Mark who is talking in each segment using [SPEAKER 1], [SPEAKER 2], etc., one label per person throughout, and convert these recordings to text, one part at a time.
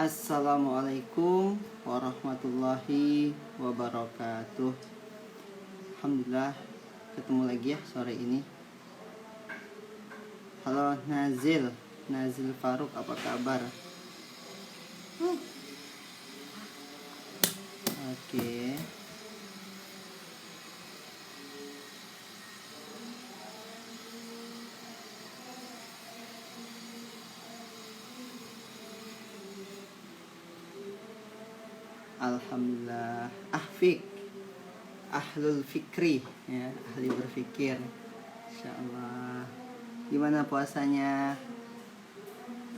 [SPEAKER 1] Assalamualaikum warahmatullahi wabarakatuh. Alhamdulillah ketemu lagi ya sore ini. Halo Nazil Faruk, apa kabar? Oke. Alhamdulillah. Ahlul fikri ya, ahli berfikir. Insyaallah. Gimana puasanya?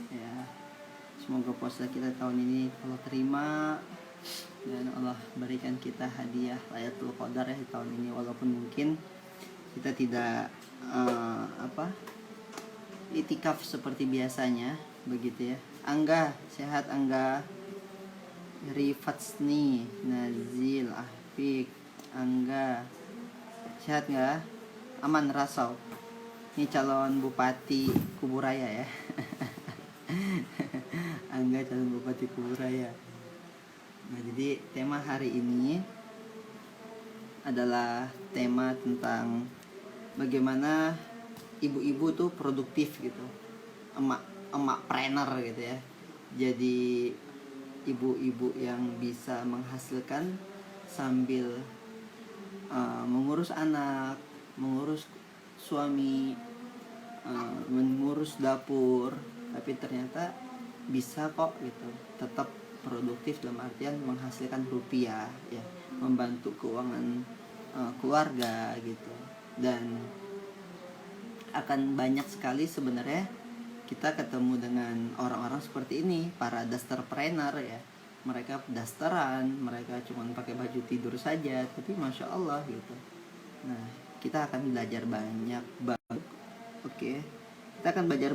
[SPEAKER 1] Ya, semoga puasa kita tahun ini Allah terima dan Allah berikan kita hadiah Lailatul Qadar ya di tahun ini, walaupun mungkin kita tidak itikaf seperti biasanya begitu ya. Angga, sehat Angga? Rifatsni, Nazil, Afik, Angga, sehat nggak? Aman Rasau. Ini calon Bupati Kuburaya ya. Angga calon Bupati Kuburaya. Nah, jadi tema hari ini adalah tema tentang bagaimana ibu-ibu tuh produktif gitu, emak trainer gitu ya. Jadi ibu-ibu yang bisa menghasilkan sambil mengurus anak, mengurus suami, mengurus dapur, tapi ternyata bisa kok gitu, tetap produktif dalam artian menghasilkan rupiah ya, membantu keuangan keluarga gitu. Dan akan banyak sekali sebenarnya kita ketemu dengan orang-orang seperti ini, para dasterpreneur ya. Mereka dasteran, mereka cuma pakai baju tidur saja, tapi masya Allah gitu. Nah, kita akan belajar banyak banget. Oke, kita akan belajar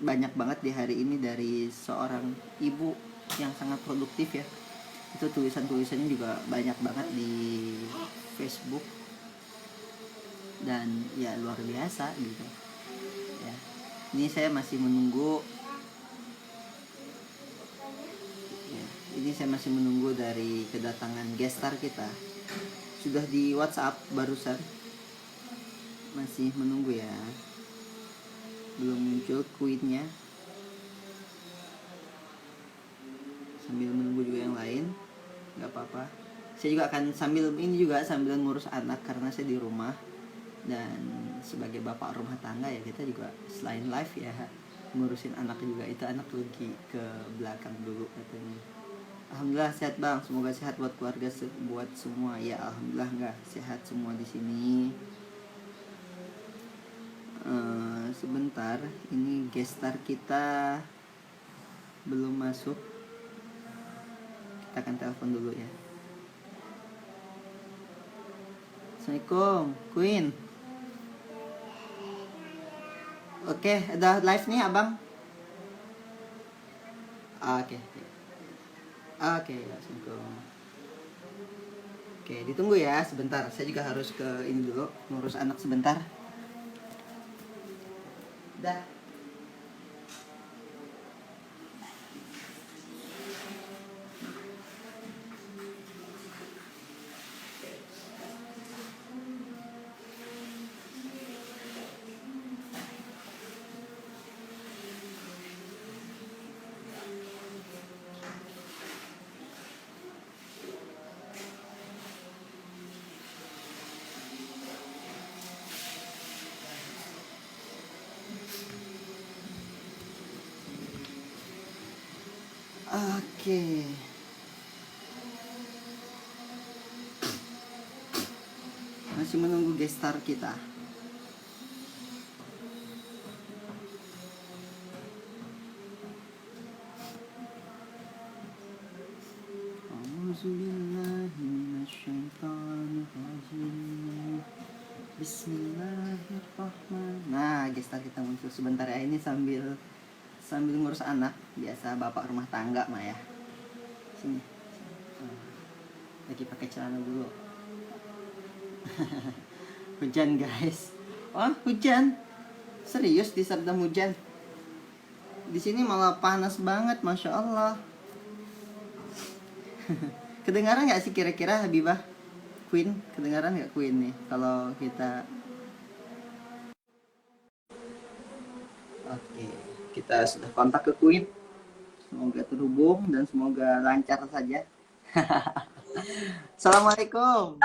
[SPEAKER 1] banyak banget di hari ini dari seorang ibu yang sangat produktif ya. Itu tulisannya juga banyak banget di Facebook dan ya luar biasa gitu ya. Ini saya masih menunggu ya, ini saya masih menunggu dari kedatangan gestar kita. Sudah di WhatsApp barusan, masih menunggu ya, belum muncul queennya. Sambil menunggu juga yang lain, nggak apa-apa. Saya juga akan sambil ngurus anak karena saya di rumah. Dan sebagai bapak rumah tangga ya, kita juga selain live ya ngurusin anak juga. Itu anak lagi ke belakang dulu katanya. Alhamdulillah sehat bang, semoga sehat buat keluarga, buat semua ya. Alhamdulillah nggak sehat semua di sini. Sebentar, ini gestar kita belum masuk, kita akan telepon dulu ya. Assalamualaikum Queen. Oke, udah live nih abang. Oke, assalamualaikum. Oke, ditunggu ya sebentar. Saya juga harus ke ini dulu, ngurus anak sebentar. Dah. Oke. Masih menunggu gestar kita. Bismillahirrahmanirrahim. Nah, gestar kita muncul sebentar ya. Ini sambil ngurus anak, biasa bapak rumah tangga mah ya. Sini. Lagi pakai celana dulu. Hujan guys. Oh hujan. Serius di Serdam hujan. Di sini malah panas banget, masya Allah. Kedengaran nggak sih kira-kira Habibah? Queen, kedengaran nggak Queen nih? Kalau kita, oke, kita sudah kontak ke Queen. Semoga terhubung dan semoga lancar saja. Assalamualaikum.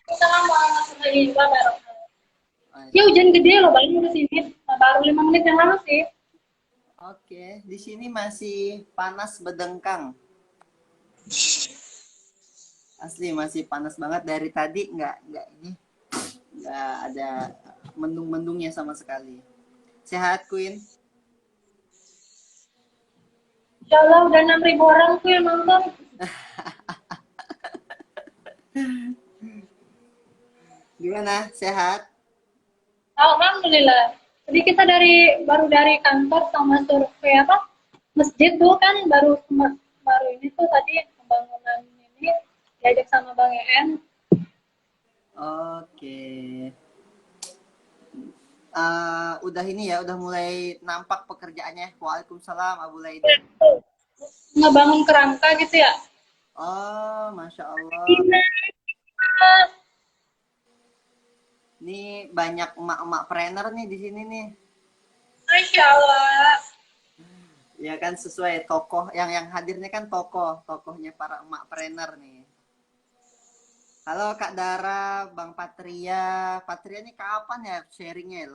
[SPEAKER 2] Assalamualaikum warahmatullahi wabarakatuh. Ya hujan gede loh Bang di sini. Baru 5 menit yang lalu sih.
[SPEAKER 1] Oke, di sini masih panas bedengkang. Asli masih panas banget dari tadi, nggak ini, nggak ada mendung-mendungnya sama sekali. Sehat Queen?
[SPEAKER 2] Insya Allah udah 6.000 orang tuh yang nonton.
[SPEAKER 1] Gimana? Sehat?
[SPEAKER 2] Alhamdulillah. Jadi kita baru dari kantor sama survei apa masjid tuh kan baru ini tuh tadi pembangunan ini diajak sama Bang EN.
[SPEAKER 1] Oke. Udah ini ya, udah mulai nampak pekerjaannya. Waalaikumsalam Abu Laida.
[SPEAKER 2] Ngebangun kerangka gitu ya.
[SPEAKER 1] Oh, masya Allah.
[SPEAKER 2] Iya.
[SPEAKER 1] Nih banyak emak-emak trainer nih di sini nih.
[SPEAKER 2] Masya Allah.
[SPEAKER 1] Ya kan sesuai tokoh yang hadirnya kan tokohnya para emak trainer nih. Halo Kak Dara, Bang Patria. Patria nih kapan ya sharingnya?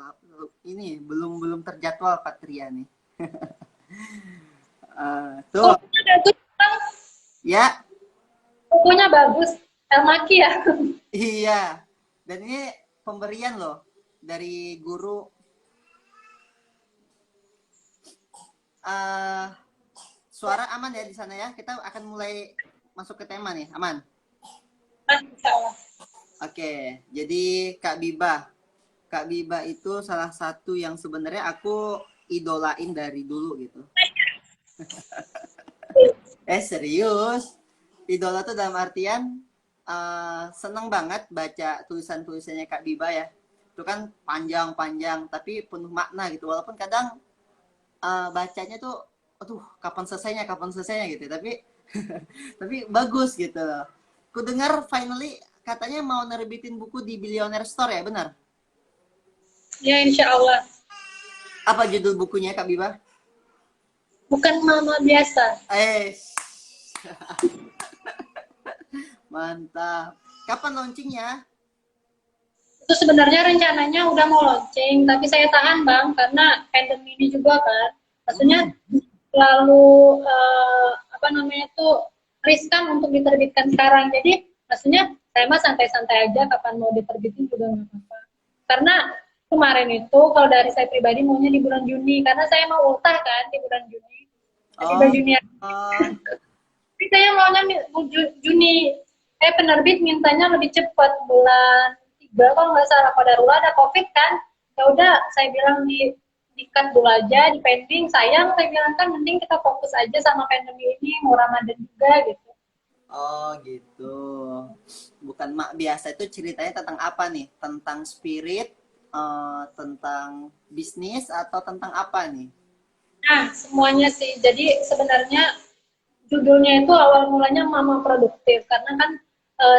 [SPEAKER 1] Ini belum belum terjadwal Patria nih. Tuh,
[SPEAKER 2] Pokoknya bagus Bang.
[SPEAKER 1] ya,
[SPEAKER 2] Pokoknya bagus. El Maki ya.
[SPEAKER 1] iya. Dan ini pemberian loh dari guru. eh Suara aman ya di sana ya? Kita akan mulai masuk ke tema nih, aman?
[SPEAKER 2] Masya Allah.
[SPEAKER 1] Oke, jadi Kak Biba. Kak Biba itu salah satu yang sebenarnya aku idolain dari dulu gitu. Serius? Idola tuh dalam artian seneng banget baca tulisan-tulisannya Kak Biba ya. Itu kan panjang-panjang tapi penuh makna gitu. Walaupun kadang bacanya tuh, aduh kapan selesainya gitu. Tapi bagus gitu. Ku dengar finally katanya mau nerbitin buku di Billionaire Store ya, benar?
[SPEAKER 2] Ya insya Allah.
[SPEAKER 1] Apa judul bukunya Kak Biba?
[SPEAKER 2] Bukan mama biasa.
[SPEAKER 1] Eh, mantap. Kapan launchingnya?
[SPEAKER 2] Itu sebenarnya rencananya udah mau launching, tapi saya tahan Bang, karena pandemi ini juga kan. Maksudnya
[SPEAKER 1] Hmm.
[SPEAKER 2] lalu apa namanya tuh riskan untuk diterbitkan sekarang. Jadi maksudnya saya mah santai-santai aja, kapan mau diterbitin juga nggak apa-apa. Karena kemarin itu kalau dari saya pribadi maunya di bulan Juni, karena saya mau ultah kan di bulan Juni. Jadi
[SPEAKER 1] Oh,
[SPEAKER 2] bulan Juni.
[SPEAKER 1] oh,
[SPEAKER 2] Tapi saya maunya Juni. Penerbit mintanya lebih cepat bulan 3 kalau nggak salah, pada dulu ada COVID kan. Ya udah saya bilang di cut dulu aja, di pending. Sayang saya bilang kan mending kita fokus aja sama pandemi ini, mau Ramadan juga gitu.
[SPEAKER 1] oh gitu. Bukan mak biasa itu ceritanya tentang apa nih? Tentang spirit, tentang bisnis atau tentang apa nih?
[SPEAKER 2] Nah, semuanya sih. Jadi sebenarnya judulnya itu awal mulanya Mama Produktif karena kan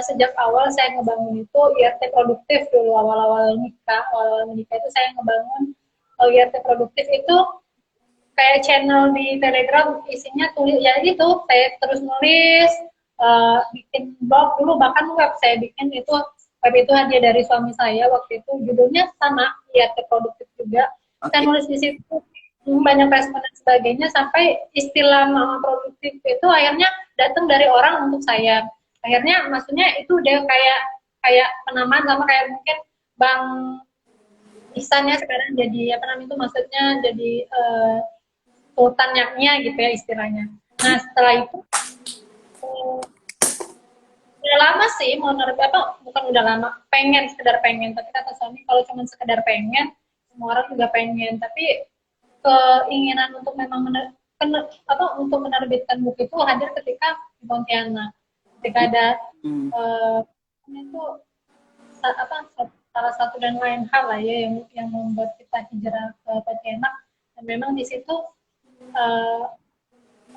[SPEAKER 2] sejak awal saya ngebangun itu IRT produktif dulu awal-awal menikah itu saya ngebangun IRT produktif itu kayak channel di Telegram isinya tulis ya gitu saya terus nulis bikin blog dulu bahkan web saya bikin itu web itu hadiah dari suami saya waktu itu judulnya sama IRT produktif juga saya
[SPEAKER 1] Oke.
[SPEAKER 2] nulis di situ banyak respon dan sebagainya sampai istilah mama produktif itu akhirnya datang dari orang untuk saya akhirnya maksudnya itu udah kayak kayak penamaan sama kayak mungkin Bang Ihsannya sekarang jadi apa namanya itu maksudnya jadi sultannya gitu ya istilahnya. Nah setelah itu udah lama sih mau nerbit apa bukan udah lama pengen sekedar pengen tapi kata suami kalau cuma sekedar pengen semua orang juga pengen tapi keinginan untuk memang untuk menerbitkan buku itu hadir ketika di Pontianak ketika ada
[SPEAKER 1] Hmm.
[SPEAKER 2] itu apa salah satu dan lain hal lah ya yang membuat kita hijrah ke Pontianak dan memang di situ uh,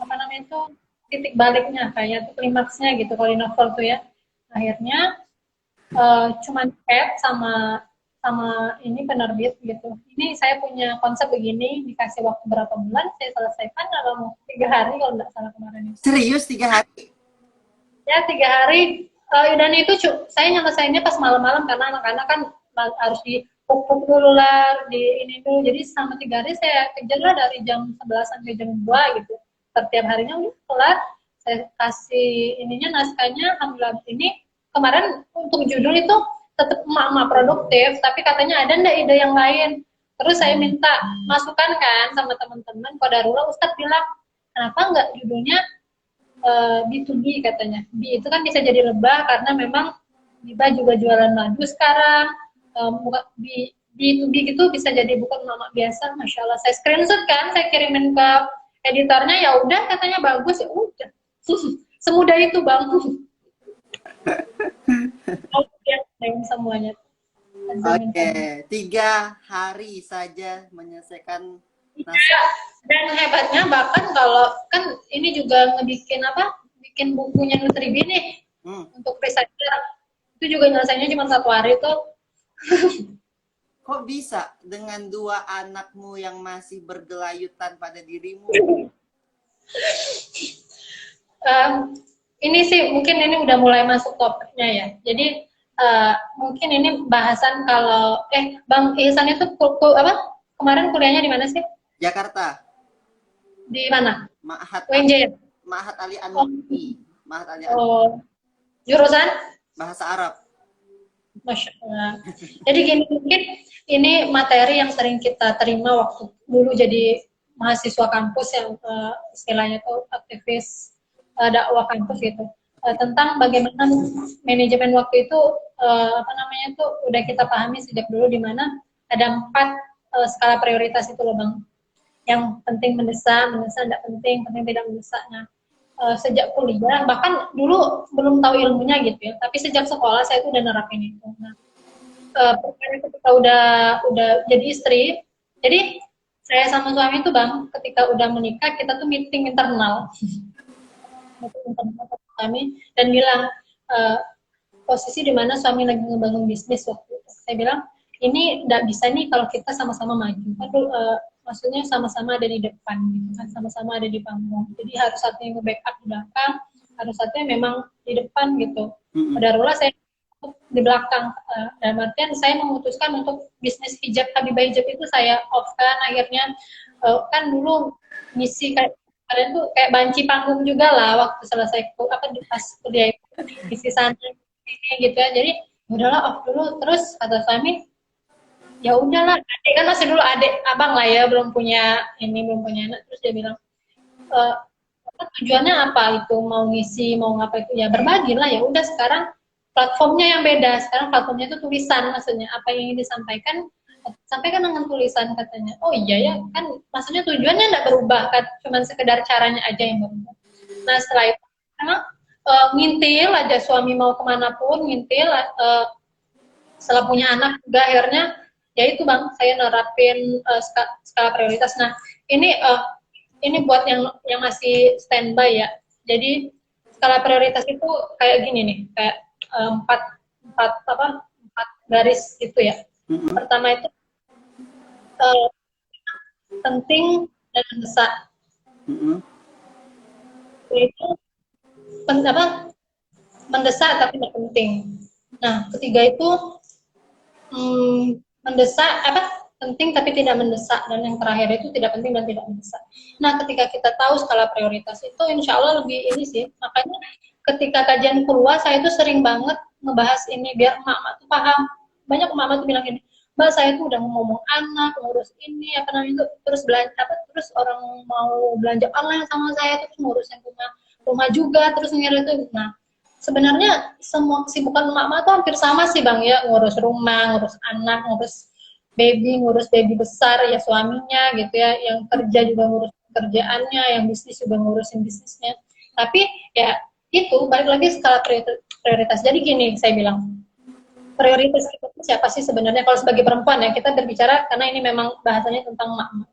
[SPEAKER 2] apa namanya itu titik baliknya kayak tuh klimaksnya gitu kalau di novel tuh ya. Akhirnya cuman chat sama sama ini penerbit gitu. Ini saya punya konsep begini, dikasih waktu berapa bulan, saya selesaikan dalam 3 hari kalau nggak salah kemarin itu.
[SPEAKER 1] Serius 3 hari?
[SPEAKER 2] Ya 3 hari, dan itu saya nyelesainnya pas malam-malam karena anak-anak kan harus dipupuk dulu lah, di ini dulu. Jadi selama 3 hari saya kejar lah dari jam 11 sampai jam 2 gitu. Setiap harinya udah kelar, saya kasih ininya naskahnya, alhamdulillah ini kemarin untuk judul itu tetap emak-emak produktif, tapi katanya ada ndak ide yang lain. Terus saya minta masukan kan sama teman-teman, Qadarullah Ustadz bilang, kenapa nggak judulnya B2B katanya. B itu kan bisa jadi lebah karena memang Biba juga jualan madu sekarang. B2B gitu bisa jadi bukan mama biasa, masya Allah. Saya screenshot kan, saya kirimin ke editornya, ya udah katanya bagus, ya udah. Semudah itu bang. Semuanya.
[SPEAKER 1] Oke, 3 hari saja menyelesaikan
[SPEAKER 2] Ya, dan hebatnya bahkan kalau kan ini juga ngebikin apa? Bikin bukunya Nutribi nih untuk researcher. Itu juga nyelesainya cuma 1 hari tuh.
[SPEAKER 1] Kok bisa dengan 2 anakmu yang masih bergelayutan pada dirimu?
[SPEAKER 2] Ini sih mungkin ini udah mulai masuk topiknya ya. Jadi mungkin ini bahasan kalau Bang Ihsan itu apa? Kemarin kuliahnya di mana sih?
[SPEAKER 1] Jakarta.
[SPEAKER 2] Di mana?
[SPEAKER 1] Ma'had
[SPEAKER 2] UNJ ya?
[SPEAKER 1] Ma'had Ali An-Nawawi. Ma'had Ali An-Nawawi.
[SPEAKER 2] Oh, jurusan?
[SPEAKER 1] Bahasa Arab.
[SPEAKER 2] Masya Allah. Jadi gini, mungkin ini materi yang sering kita terima waktu dulu jadi mahasiswa kampus yang istilahnya tuh aktivis dakwah kampus gitu. Tentang bagaimana manajemen waktu itu apa namanya tuh udah kita pahami sejak dulu, di mana ada 4 skala prioritas itu loh Bang. Yang penting mendesak, tidak penting, penting tidak mendesak. Nah, sejak kuliah, bahkan dulu belum tahu ilmunya gitu ya, tapi sejak sekolah saya tuh udah nerapin itu. Nah, ketika udah jadi istri, jadi saya sama suami tuh Bang, ketika udah menikah kita tuh meeting internal, kami dan bilang posisi di mana suami lagi ngebangun bisnis waktu itu. Saya bilang ini nggak bisa nih kalau kita sama-sama maju. Kan maksudnya sama-sama ada di depan gitu kan, sama-sama ada di panggung. Jadi harus satu yang nge-backup di belakang, harus satu yang memang di depan gitu. Qadarullah saya di belakang, dalam artian saya memutuskan untuk bisnis hijab Habibah Hijab itu saya off kan, akhirnya kan dulu misi kayak kalian tuh kayak banci panggung juga lah waktu selesai apa di pas kuliah itu isi sana gitu ya. Jadi udahlah off dulu. Terus kata suami, ya udahlah, adik kan masih dulu adik abang lah ya, belum punya anak. Terus dia bilang tujuannya apa itu, mau ngisi mau ngapa itu, ya berbagi lah. Ya udah, sekarang platformnya yang beda, sekarang platformnya itu tulisan, maksudnya apa yang ingin disampaikan sampaikan dengan tulisan katanya. Oh iya ya, kan maksudnya tujuannya tidak berubah kan, cuma sekedar caranya aja yang berubah. Nah setelah itu memang ngintil aja, suami mau kemana pun ngintil. Setelah punya anak juga akhirnya ya itu Bang, saya nerapin skala prioritas. Nah ini buat yang masih standby ya. Jadi skala prioritas itu kayak gini nih, kayak empat garis gitu ya. Pertama itu penting dan mendesak. Itu mendesak tapi tidak penting. Nah ketiga itu mendesak penting tapi tidak mendesak, dan yang terakhir itu tidak penting dan tidak mendesak. Nah ketika kita tahu skala prioritas itu insya Allah lebih ini sih, makanya ketika kajian keluar saya itu sering banget ngebahas ini biar emak-emak tuh paham. Banyak emak-emak tuh bilang ini, Mbak saya tuh udah ngomong anak, ngurus ini apa namanya itu, terus belanja terus orang mau belanja online sama saya, terus ngurusin rumah juga, terus ngira itu. Nah sebenarnya semua kesibukan emak-emak tuh hampir sama sih Bang ya, ngurus rumah, ngurus anak, ngurus baby besar ya suaminya gitu ya, yang kerja juga ngurus kerjaannya, yang bisnis juga ngurusin bisnisnya. Tapi ya itu balik lagi skala prioritas. Jadi gini saya bilang, prioritas kita itu siapa sih sebenarnya kalau sebagai perempuan ya, kita berbicara karena ini memang bahasanya tentang emak-emak.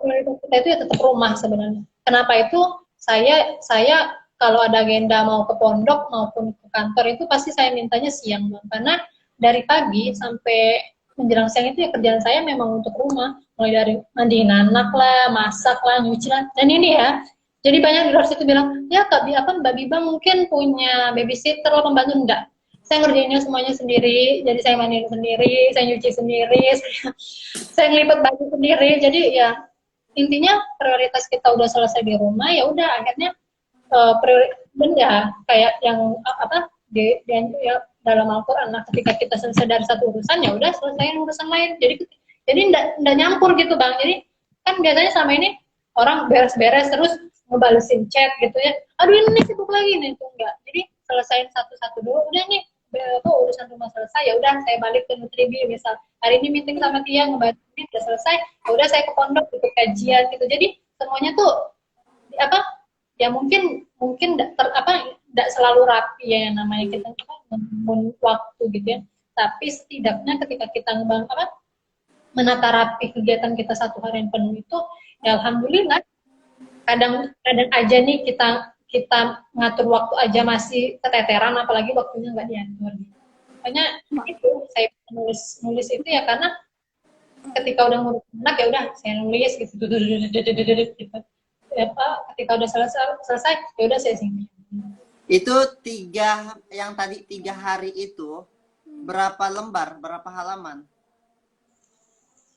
[SPEAKER 2] Prioritas kita itu ya tetap rumah sebenarnya. Kenapa itu? saya kalau ada agenda mau ke pondok maupun ke kantor itu pasti saya mintanya siang Bang. Karena dari pagi sampai menjelang siang itu ya kerjaan saya memang untuk rumah, mulai dari mandiin anak lah, masak lah, nyuci lah. Dan ini ya, jadi banyak di luar situ bilang, ya Kak, Mbak Biba mungkin punya babysitter lah pembantu, enggak. Saya ngerjainnya semuanya sendiri, jadi saya mandiin sendiri, saya nyuci sendiri, saya ngelipet baju sendiri. Jadi ya intinya prioritas kita udah selesai di rumah, ya udah akhirnya benda kayak yang apa ya, dalam Al-Quran. Nah, ketika kita selesai dari satu urusan ya udah selesai urusan lain. Jadi ndak nyampur gitu Bang. Jadi kan biasanya sama ini orang beres-beres terus ngebalesin chat gitu ya. Aduh ini sibuk lagi nih itu enggak. Jadi selesaiin satu-satu dulu. Udah nih urusan rumah selesai ya udah saya balik ke Nutribi misal hari ini meeting sama Tia ngebantu ini udah selesai ya udah saya ke pondok ikut kajian gitu. Jadi semuanya tuh apa ya mungkin tidak selalu rapi ya yang namanya kita waktu gitu ya, tapi setidaknya ketika kita menata rapi kegiatan kita satu hari yang penuh itu ya alhamdulillah. Kadang aja nih kita ngatur waktu aja masih keteteran, apalagi waktunya nggak diatur. Makanya itu saya nulis itu ya karena ketika udah ngurus anak ya udah saya nulis gitu gitu. Ketika udah selesai ya udah saya singkat.
[SPEAKER 1] Itu yang tadi 3 hari itu berapa lembar, berapa halaman?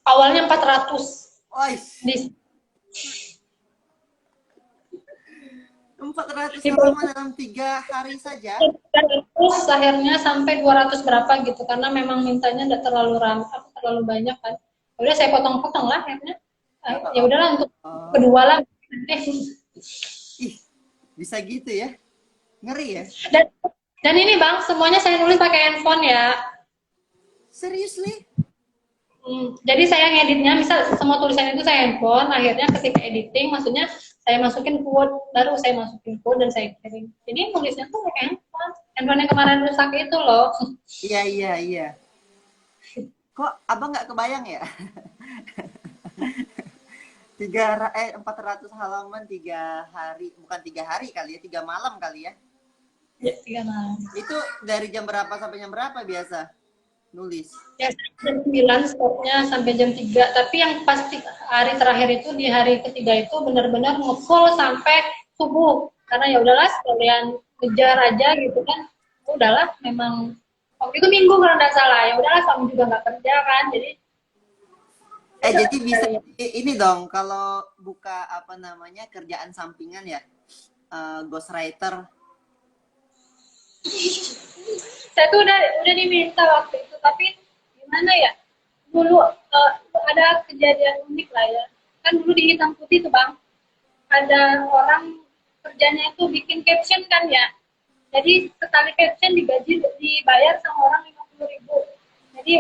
[SPEAKER 2] Awalnya 400. Di
[SPEAKER 1] 400 halaman dalam 3 hari saja.
[SPEAKER 2] Terus akhirnya sampai 200 berapa gitu karena memang mintanya tidak terlalu banyak kan. Udah saya potong-potong lah akhirnya. Ya udahlah untuk kedua lah.
[SPEAKER 1] Ih, bisa gitu ya? Ngeri ya?
[SPEAKER 2] Dan ini Bang, semuanya saya nulis pakai handphone ya.
[SPEAKER 1] Seriously?
[SPEAKER 2] Jadi saya ngeditnya, misal semua tulisan itu saya handphone, akhirnya ketika editing, maksudnya saya masukin quote, baru saya masukin quote dan saya kirim. Jadi nulisnya tuh pakai handphone yang kemarin rusak itu loh.
[SPEAKER 1] Iya. Kok abang nggak kebayang ya? 400 halaman 3 hari, bukan 3 hari kali ya, 3 malam kali ya?
[SPEAKER 2] Ya, 3 malam.
[SPEAKER 1] Itu dari jam berapa sampai jam berapa biasa nulis?
[SPEAKER 2] Ya, jam 9 stopnya sampai jam 3. Tapi yang pasti hari terakhir itu, di hari ketiga itu benar-benar nge-full sampai subuh. Karena ya udahlah sekalian kejar aja gitu kan. Udahlah, memang waktu itu Minggu kalau nggak salah. Ya udahlah, suami juga nggak kerja kan. Jadi
[SPEAKER 1] jadi bisa ini dong kalau buka kerjaan sampingan ya, ghostwriter.
[SPEAKER 2] Saya tuh udah diminta waktu itu, tapi gimana ya? Dulu ada kejadian unik lah ya. Kan dulu di Hitam Putih tuh Bang, ada orang kerjanya itu bikin caption kan ya. Jadi sekali caption dibayar sama orang 50.000. Jadi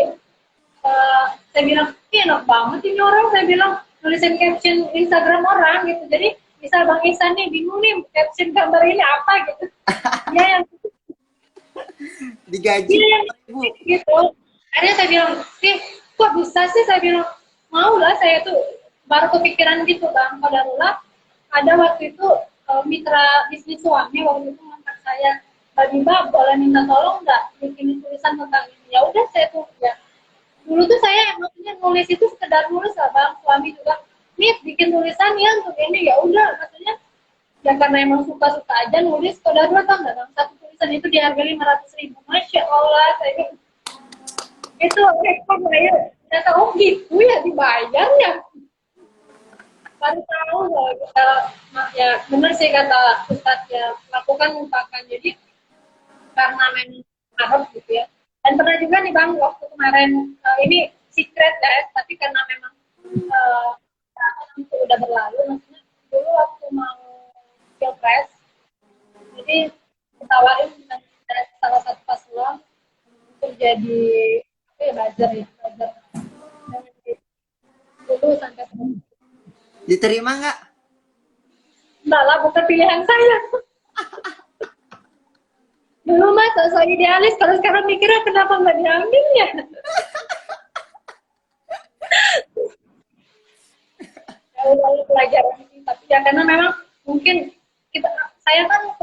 [SPEAKER 2] saya bilang, enak banget ini orang, saya bilang nulisin caption Instagram orang gitu. Jadi misal Bang Ihsan nih bingung nih caption gambar ini apa gitu. Dia yang
[SPEAKER 1] digaji
[SPEAKER 2] gitu. Akhirnya saya bilang, kok bisa sih? Saya bilang, mau lah, saya tuh baru kepikiran gitu Bang. Qadarullah ada waktu itu mitra bisnis suami waktu itu ngontak saya, Mbak Biba boleh minta tolong nggak bikin tulisan tentang ini? Ya udah saya tuh ya. Dulu tuh saya maksudnya nulis itu sekedar nulis lah Bang. Suami juga, nih bikin tulisan ya untuk ini, ya udah maksudnya ya karena emang suka-suka aja nulis. Qadarullah tau nggak Bang, satu tulisan itu dihargai 500.000. Masya Allah, saya itu rekor saya nggak tahu gitu ya dibayar ya. Baru tahu loh kita, ya benar sih kata Ustadz ya, lakukan lupakan. Jadi karena memang harus gitu ya. Dan pernah juga nih Bang, waktu kemarin ini secret ya, tapi karena memang itu udah berlalu, maksudnya dulu waktu mau pilpres, jadi ditawarin salah satu paslon untuk jadi buzzer dulu sampai
[SPEAKER 1] diterima nggak?
[SPEAKER 2] Enggak lah, bukan pilihan saya. Dulu mah sosok idealis, kalau sekarang mikirnya kenapa nggak diambil ya? Lalu pelajaran ini, tapi ya karena memang mungkin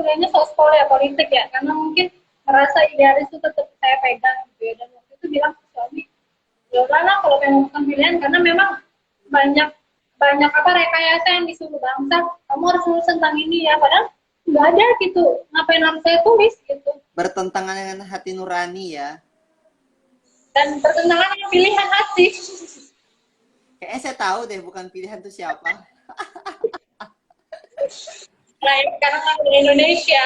[SPEAKER 2] kuliahnya sospol ya, politik ya, karena mungkin merasa idealis itu tetap saya pegang gitu ya. Dan waktu itu bilang ke suami, ya udahlah kalau pengen bukan pilihan, karena memang banyak banyak apa rekayasa yang disuruh bangsa, kamu harus nulis tentang ini ya, padahal nggak ada gitu, ngapain harus saya tulis gitu.
[SPEAKER 1] Bertentangan dengan hati nurani ya.
[SPEAKER 2] Dan bertentangan dengan pilihan hati.
[SPEAKER 1] Kayaknya saya tahu deh bukan pilihan tuh siapa.
[SPEAKER 2] Nah, sekarang kan di Indonesia.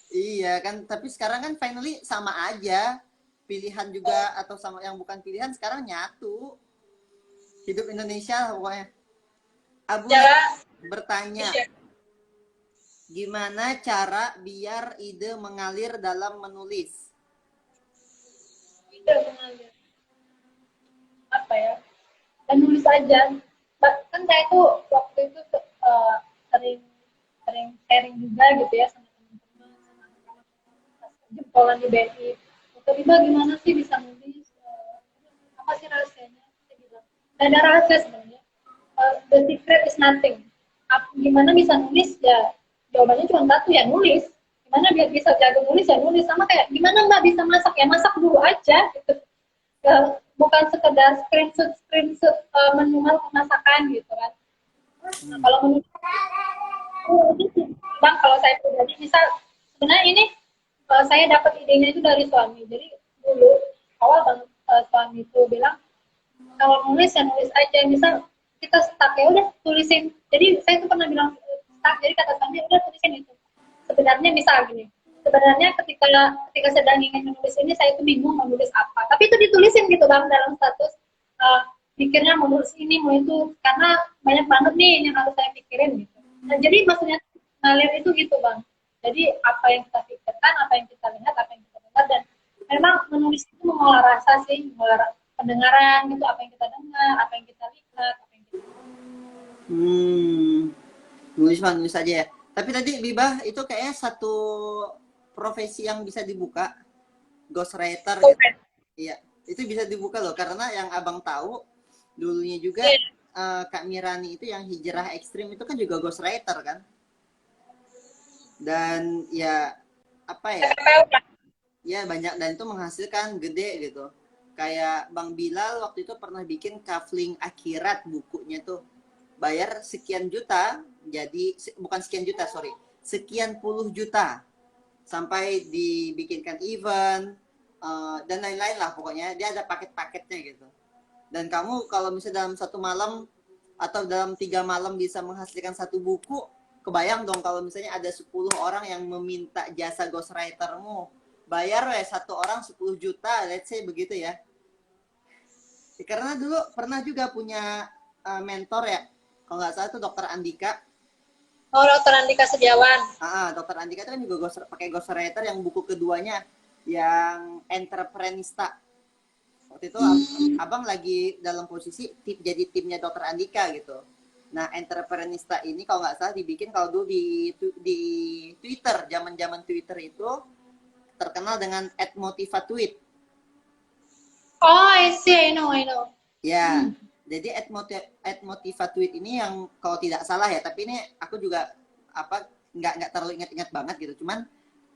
[SPEAKER 1] Iya kan, tapi sekarang kan finally sama aja. Pilihan juga atau sama yang bukan pilihan sekarang nyatu. Hidup Indonesia lah pokoknya. Abu
[SPEAKER 2] Ya,
[SPEAKER 1] bertanya,
[SPEAKER 2] iya.
[SPEAKER 1] gimana cara biar ide mengalir dalam menulis?
[SPEAKER 2] Ide mengalir. Apa ya? Dan nulis aja. Kan saya tuh waktu itu sering sering sharing juga gitu ya sama teman-teman, sama anak-anak jempolan di BNI. Tiba-tiba gimana sih bisa nulis? Apa sih rahasianya? Saya bilang, gak ada rahasia sebenarnya. The secret is nothing. Gimana bisa nulis ya? Jawabannya cuma satu ya, nulis. Gimana biar bisa jago nulis ya nulis. Sama kayak gimana nggak bisa masak ya masak dulu aja gitu. Bukan sekedar screenshot manual kemasakan gitu kan. Nah, kalau menurut bang, kalau saya pribadi misal sebenarnya ini saya dapat idenya itu dari suami. Jadi dulu awal banget suami itu bilang kalau nulis ya nulis aja. Misal kita stuck ya udah tulisin. Jadi saya tuh pernah bilang stuck. Jadi kata suami udah tulisin itu. Sebenarnya misal gini. Sebenarnya ketika sedang ingin menulis ini saya tuh bingung mau nulis apa. Tapi itu ditulisin gitu bang dalam status pikirnya mau nulis ini mau itu karena banyak banget nih yang harus saya pikirin gitu. Nah, jadi maksudnya ngalir itu gitu bang. Jadi apa yang kita pikirkan, apa yang kita lihat, apa yang kita dengar dan memang menulis itu mengolah rasa sih, mengolah pendengaran gitu, apa yang kita dengar, apa yang kita lihat, apa yang kita
[SPEAKER 1] Nulis aja ya. Tapi tadi Bibah itu kayaknya satu profesi yang bisa dibuka, ghostwriter gitu. Iya, itu bisa dibuka loh karena yang abang tahu dulunya juga Kak Mirani itu yang hijrah ekstrim itu kan juga ghostwriter kan. Dan ya apa ya? Ya banyak dan itu menghasilkan gede gitu. Kayak Bang Bilal waktu itu pernah bikin Kafling Akhirat bukunya tuh. Bayar sekian juta, jadi bukan sekian juta, sorry. Sekian puluh juta. Sampai dibikinkan event dan lain-lain lah pokoknya. Dia ada paket-paketnya gitu. Dan kamu kalau misalnya dalam satu malam atau dalam 3 malam bisa menghasilkan satu buku, kebayang dong kalau misalnya ada 10 orang yang meminta jasa ghostwritermu. Bayar ya satu orang 10 juta, let's say begitu ya. Karena dulu pernah juga punya mentor ya, kalau nggak salah itu Dokter Andika.
[SPEAKER 2] Oh, Dokter Andika Setiawan.
[SPEAKER 1] Dokter Andika itu kan juga pakai ghostwriter yang buku keduanya, yang Entreprenista. Waktu itu abang lagi dalam posisi jadi timnya Dokter Andika gitu. Nah, Entreprenista ini kalau nggak salah dibikin kalau dulu di Twitter, zaman Twitter itu terkenal dengan @motivatweet.
[SPEAKER 2] Oh, I see, I know.
[SPEAKER 1] Ya, jadi @motivatweet ini yang kalau tidak salah ya, tapi ini aku juga nggak terlalu ingat-ingat banget gitu. Cuman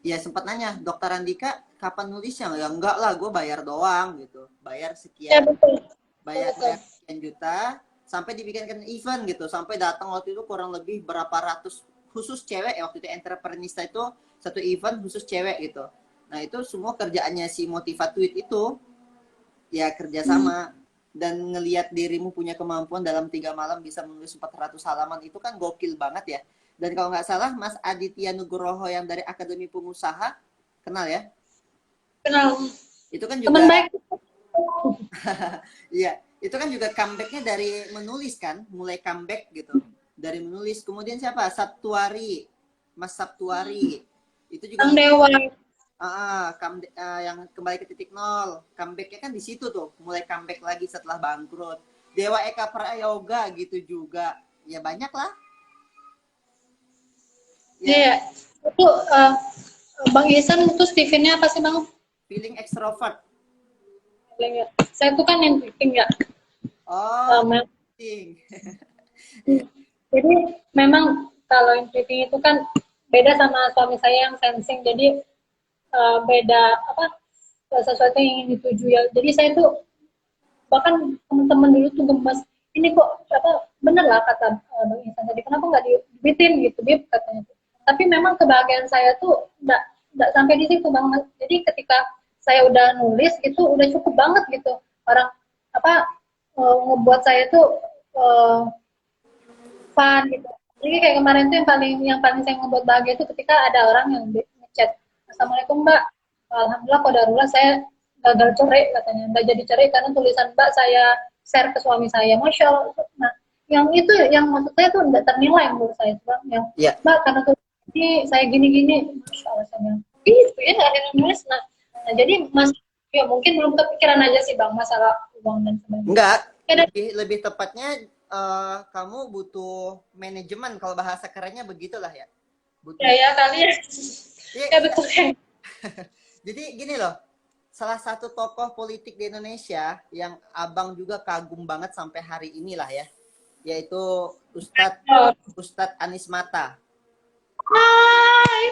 [SPEAKER 1] ya sempat nanya, Dokter Andika kapan nulisnya? Ya enggak lah, gue bayar doang gitu. Bayar sekian,
[SPEAKER 2] Ya, betul.
[SPEAKER 1] bayar sekian juta, sampai dibikinkan event gitu. Sampai datang waktu itu kurang lebih berapa ratus, khusus cewek ya, waktu itu Entreprenista itu satu event khusus cewek gitu. Nah itu semua kerjaannya si Motivatweet itu ya kerjasama dan ngelihat dirimu punya kemampuan dalam 3 malam bisa menulis 400 halaman itu kan gokil banget ya. Dan kalau nggak salah Mas Aditya Nugroho yang dari Akademi Pengusaha, kenal ya?
[SPEAKER 2] Kenal.
[SPEAKER 1] Itu kan juga
[SPEAKER 2] Teman baik.
[SPEAKER 1] Iya, itu kan juga comebacknya dari menulis kan, mulai comeback gitu dari menulis. Kemudian siapa? Sabtuari, Mas Sabtuari, itu juga
[SPEAKER 2] Dewa.
[SPEAKER 1] yang kembali ke titik nol, comebacknya kan di situ tuh, mulai comeback lagi setelah bangkrut. Dewa Eka Prayoga gitu juga, ya banyak lah.
[SPEAKER 2] Iya. Itu Bang Isan itu Stevennya apa sih Bang?
[SPEAKER 1] Feeling extrovert.
[SPEAKER 2] Saya tuh kan yang tweeting ya.
[SPEAKER 1] Oh, tweeting.
[SPEAKER 2] Jadi memang kalau yang tweeting itu kan beda sama suami saya yang sensing, jadi beda apa sesuatu yang ingin dituju ya. Jadi saya tuh bahkan teman-teman dulu tuh gemes, ini kok apa bener lah kata Bang Ihsan tadi, kenapa nggak dibitin gitu dia katanya tuh. Tapi memang kebahagiaan saya tuh nggak sampai di situ banget. Jadi ketika saya udah nulis itu udah cukup banget gitu, orang apa ngebuat saya tuh eh, fun gitu. Jadi kayak kemarin tuh yang paling saya ngebuat bahagia itu ketika ada orang yang ngechat, Assalamualaikum Mbak, Alhamdulillah qadarullah saya gagal cerai katanya, nggak jadi cerai karena tulisan Mbak saya share ke suami saya, Masya Allah. Nah, yang itu yang maksud saya tuh nggak ternilai menurut saya tuh, yang
[SPEAKER 1] Ya,
[SPEAKER 2] Mbak karena tuh ini saya gini-gini, Masya Allah saya bilang, itu ya akhirnya nulis. Nah, jadi Mas, ya mungkin belum kepikiran aja sih Bang masalah uang dan sebagainya.
[SPEAKER 1] enggak,
[SPEAKER 2] Ya, dan,
[SPEAKER 1] lebih tepatnya kamu butuh manajemen, kalau bahasa kerennya begitulah ya.
[SPEAKER 2] ya,
[SPEAKER 1] Butuh.
[SPEAKER 2] ya kali ya.
[SPEAKER 1] Iya,
[SPEAKER 2] Ya
[SPEAKER 1] iya.
[SPEAKER 2] betul ya.
[SPEAKER 1] Jadi gini loh, salah satu tokoh politik di Indonesia yang abang juga kagum banget sampai hari inilah ya, yaitu Ustadz
[SPEAKER 2] Oh.
[SPEAKER 1] Ustadz Anies Mata.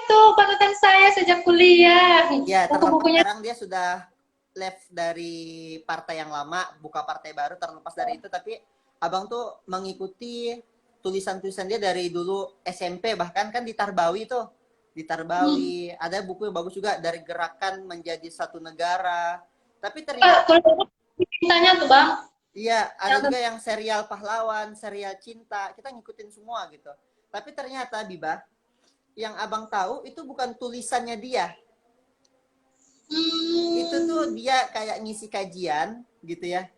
[SPEAKER 2] Itu panutan saya sejak kuliah.
[SPEAKER 1] Ya, terlepas
[SPEAKER 2] Buku-bukunya
[SPEAKER 1] sekarang dia sudah left dari partai yang lama, buka partai baru, terlepas dari itu, tapi abang tuh mengikuti tulisan-tulisan dia dari dulu SMP, bahkan kan di Tarbawi tuh. Di Tarbawi, ada buku yang bagus juga, dari Gerakan Menjadi Satu Negara. Tapi ternyata,
[SPEAKER 2] tulisan cintanya tuh bang.
[SPEAKER 1] iya, ada
[SPEAKER 2] Yang
[SPEAKER 1] juga yang serial pahlawan, serial cinta, kita ngikutin semua gitu. Tapi ternyata, Biba, yang abang tahu itu bukan tulisannya dia, itu tuh dia kayak ngisi kajian gitu ya,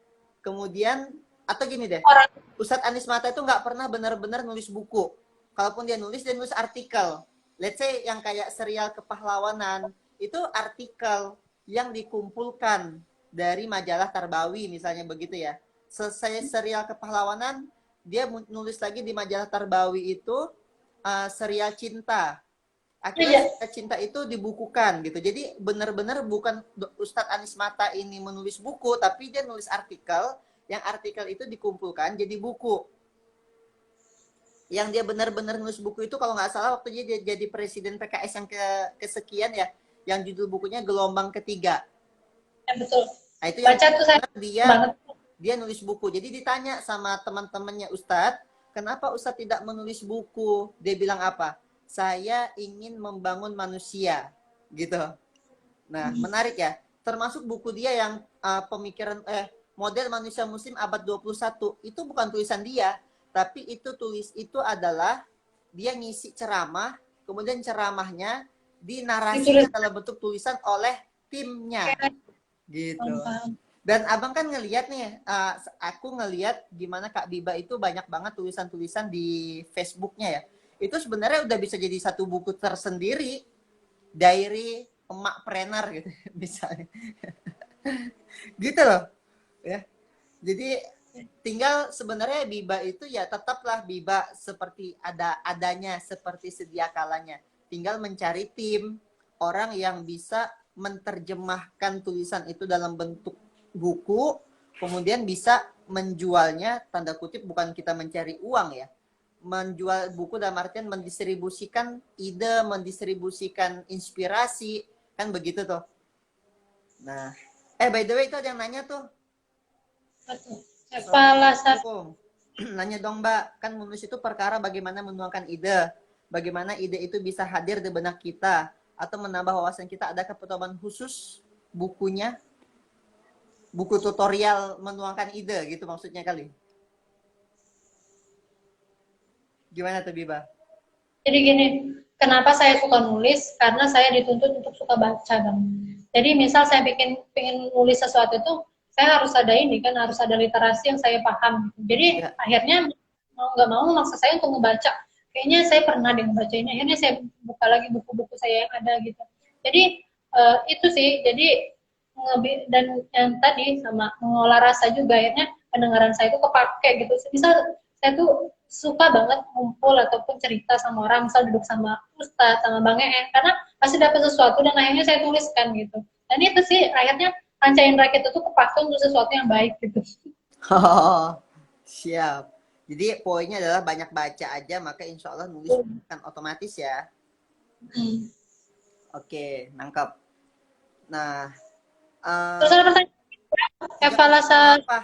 [SPEAKER 1] kemudian atau gini deh,
[SPEAKER 2] orang
[SPEAKER 1] Ustadz Anies Mata itu nggak pernah benar-benar nulis buku. Kalaupun dia nulis artikel, let's say yang kayak serial kepahlawanan, itu artikel yang dikumpulkan dari majalah Tarbawi misalnya begitu ya. Selesai serial kepahlawanan, dia nulis lagi di majalah Tarbawi itu serial cinta. Akhirnya
[SPEAKER 2] iya.
[SPEAKER 1] cinta itu dibukukan gitu. Jadi benar-benar bukan Ustadz Anies Mata ini menulis buku, tapi dia nulis artikel, yang artikel itu dikumpulkan jadi buku. Yang dia benar-benar nulis buku itu kalau nggak salah waktu dia jadi presiden PKS yang kesekian ya, yang judul bukunya Gelombang Ketiga.
[SPEAKER 2] Ya, betul.
[SPEAKER 1] Nah itu yang
[SPEAKER 2] Baca tuh saya banget.
[SPEAKER 1] dia nulis buku. Jadi ditanya sama teman-temannya Ustadz, kenapa Ustadz tidak menulis buku? Dia bilang apa? Saya ingin membangun manusia, gitu. Nah, menarik ya. Termasuk buku dia yang pemikiran model manusia muslim abad 21 itu bukan tulisan dia, tapi itu adalah dia ngisi ceramah, kemudian ceramahnya dinarasikan dalam bentuk tulisan oleh timnya, gitu. Dan abang kan ngelihat nih, aku ngelihat gimana Kak Biba itu banyak banget tulisan-tulisan di Facebooknya ya. Itu sebenarnya udah bisa jadi satu buku tersendiri, diary emak prener gitu misalnya. Gitu loh. Ya. Jadi tinggal sebenarnya Biba itu ya tetaplah Biba seperti adanya, seperti sedia kalanya. Tinggal mencari tim orang yang bisa menerjemahkan tulisan itu dalam bentuk buku, kemudian bisa menjualnya, tanda kutip, bukan kita mencari uang ya, menjual buku dalam artian mendistribusikan ide, mendistribusikan inspirasi, kan begitu tuh. Nah, by the way itu ada yang nanya tuh.
[SPEAKER 2] Kepala satu.
[SPEAKER 1] Nanya dong Mbak, kan menulis itu perkara bagaimana menuangkan ide, bagaimana ide itu bisa hadir di benak kita, atau menambah wawasan kita. Ada keperluan khusus bukunya, buku tutorial menuangkan ide gitu maksudnya kali. Gimana tuh Biba?
[SPEAKER 2] Jadi gini, kenapa saya suka nulis? Karena saya dituntut untuk suka baca bang. Jadi misal saya pengen nulis sesuatu itu, saya harus ada ini kan, harus ada literasi yang saya paham. Jadi
[SPEAKER 1] Ya.
[SPEAKER 2] akhirnya mau nggak mau memaksa saya untuk ngebaca. Kayaknya saya pernah deh ngebaca ini. Akhirnya saya buka lagi buku-buku saya yang ada gitu. Jadi itu sih. Jadi dan yang tadi sama mengolah rasa juga, akhirnya pendengaran saya itu kepake gitu. Misal saya tuh suka banget ngumpul ataupun cerita sama orang, misal duduk sama Ustadz, sama Bang EN, karena pasti dapat sesuatu dan akhirnya saya tuliskan gitu. Dan itu sih akhirnya Panca Indra kita tuh kepake untuk sesuatu yang baik gitu.
[SPEAKER 1] Oh, siap. Jadi poinnya adalah banyak baca aja, maka insya Allah nulis kan otomatis ya.
[SPEAKER 2] Hmm.
[SPEAKER 1] Oke, nangkap. Nah,
[SPEAKER 2] Terus
[SPEAKER 1] eh,
[SPEAKER 2] ada pertanyaan,
[SPEAKER 1] sejak umur
[SPEAKER 2] evaluasi
[SPEAKER 1] berapa?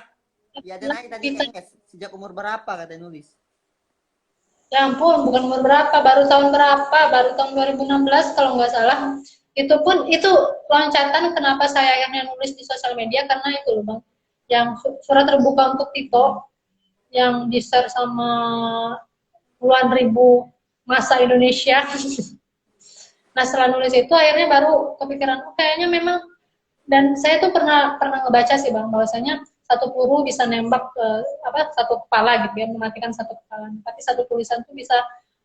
[SPEAKER 1] Ya ada naik tadi
[SPEAKER 2] pintar.
[SPEAKER 1] kayaknya. Sejak umur berapa katanya nulis?
[SPEAKER 2] Ya ampun, bukan umur berapa, baru tahun berapa, baru tahun 2016 kalau nggak salah. Itu pun, itu loncatan kenapa saya akhirnya nulis di sosial media, karena itu loh Bang, yang surat terbuka untuk Tito, yang di-share sama puluhan ribu masa Indonesia. Nah setelah nulis itu akhirnya baru kepikiran, oh, kayaknya memang, dan saya tuh pernah pernah ngebaca sih Bang, bahwasanya satu peluru bisa nembak apa, satu kepala gitu ya, mematikan satu kepala. Tapi satu tulisan tuh bisa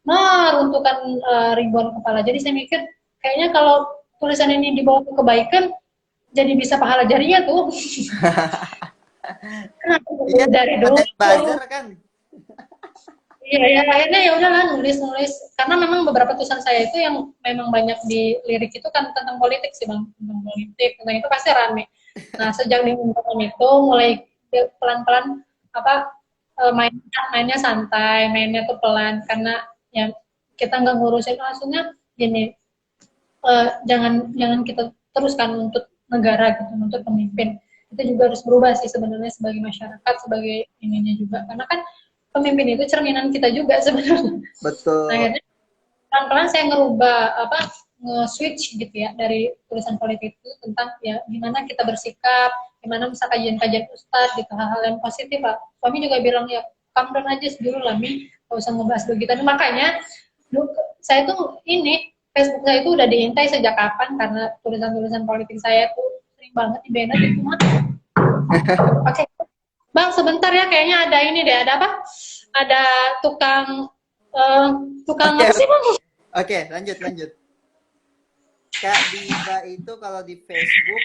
[SPEAKER 2] meruntuhkan ribuan kepala. Jadi saya mikir kayaknya kalau tulisan ini dibawa ke kebaikan, jadi bisa pahala jariah tuh. Kenapa
[SPEAKER 1] Iya,
[SPEAKER 2] dari
[SPEAKER 1] ada
[SPEAKER 2] dulu?
[SPEAKER 1] yang buzzer kan.
[SPEAKER 2] Iya, ya akhirnya ya udahlah nulis-nulis, karena memang beberapa tulisan saya itu yang memang banyak di lirik itu kan tentang politik sih Bang, tentang politik, tentang itu pasti rame. Nah sejak di Instagram itu mulai pelan-pelan apa, mainnya santai, mainnya tuh pelan, karena ya kita nggak ngurusin, maksudnya gini, jangan jangan kita teruskan untuk negara gitu, untuk pemimpin. Itu juga harus berubah sih sebenarnya sebagai masyarakat, sebagai ininya juga, karena kan pemimpin itu cerminan kita juga sebenarnya. Nah,
[SPEAKER 1] Betul.
[SPEAKER 2] akhirnya pelan-pelan saya ngerubah apa, nge-switch gitu ya dari tulisan politik itu tentang ya gimana kita bersikap, gimana misal kajian-kajian ustadz gitu, hal-hal yang positif lah. Suami juga bilang ya calm down aja dulu lah Mi, gak usah ngebahas begitu. Nah, makanya saya tuh ini Facebook saya itu udah diintai sejak kapan, karena tulisan-tulisan politik saya tuh sering banget di banned itu mah. Oke, Bang, sebentar ya, kayaknya ada ini deh, ada apa? Ada tukang eh, tukang
[SPEAKER 1] Oke,
[SPEAKER 2] apa sih, Bang?
[SPEAKER 1] oke, lanjut lanjut. Kak Biba itu kalau di Facebook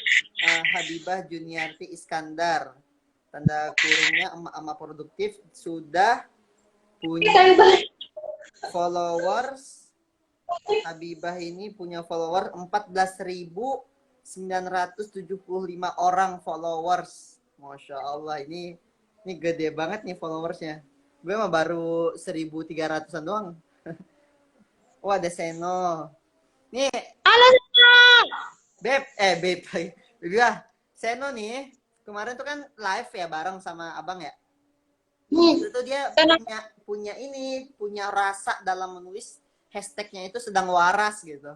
[SPEAKER 1] Habibah Juniarti Iskandar, tanda kurungnya emak-emak produktif, sudah punya
[SPEAKER 2] Kayu Bang.
[SPEAKER 1] followers. Habibah ini punya follower 14.975 orang followers. Masya Allah, ini gede banget nih followersnya. Gue mah baru 1.300-an doang. Oh, ada Seno. Nih,
[SPEAKER 2] Alah,
[SPEAKER 1] Beb. Beb, Seno nih, kemarin tuh kan live ya bareng sama abang ya.
[SPEAKER 2] nih,
[SPEAKER 1] Itu tuh dia
[SPEAKER 2] karena
[SPEAKER 1] punya rasa dalam menulis hashtagnya itu sedang waras gitu.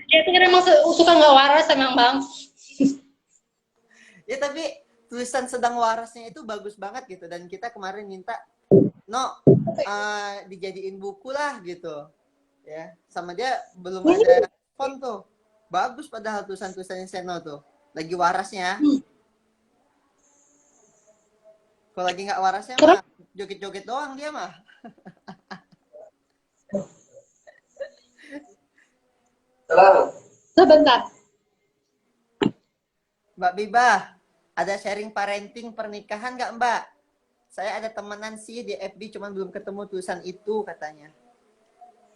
[SPEAKER 2] dia tuh kan emang suka nggak waras emang Bang.
[SPEAKER 1] Ya tapi tulisan sedang warasnya itu bagus banget gitu, dan kita kemarin minta dijadiin buku lah gitu ya, sama dia belum ada font tuh, bagus padahal tulisan-tulisannya Seno tuh lagi warasnya. Kalau lagi nggak warasnya
[SPEAKER 2] Terus
[SPEAKER 1] mah joget-joget doang dia mah.
[SPEAKER 2] sebentar.
[SPEAKER 1] Mbak Biba, ada sharing parenting pernikahan nggak Mbak? Saya ada temenan sih di FB, cuman belum ketemu tulisan itu katanya.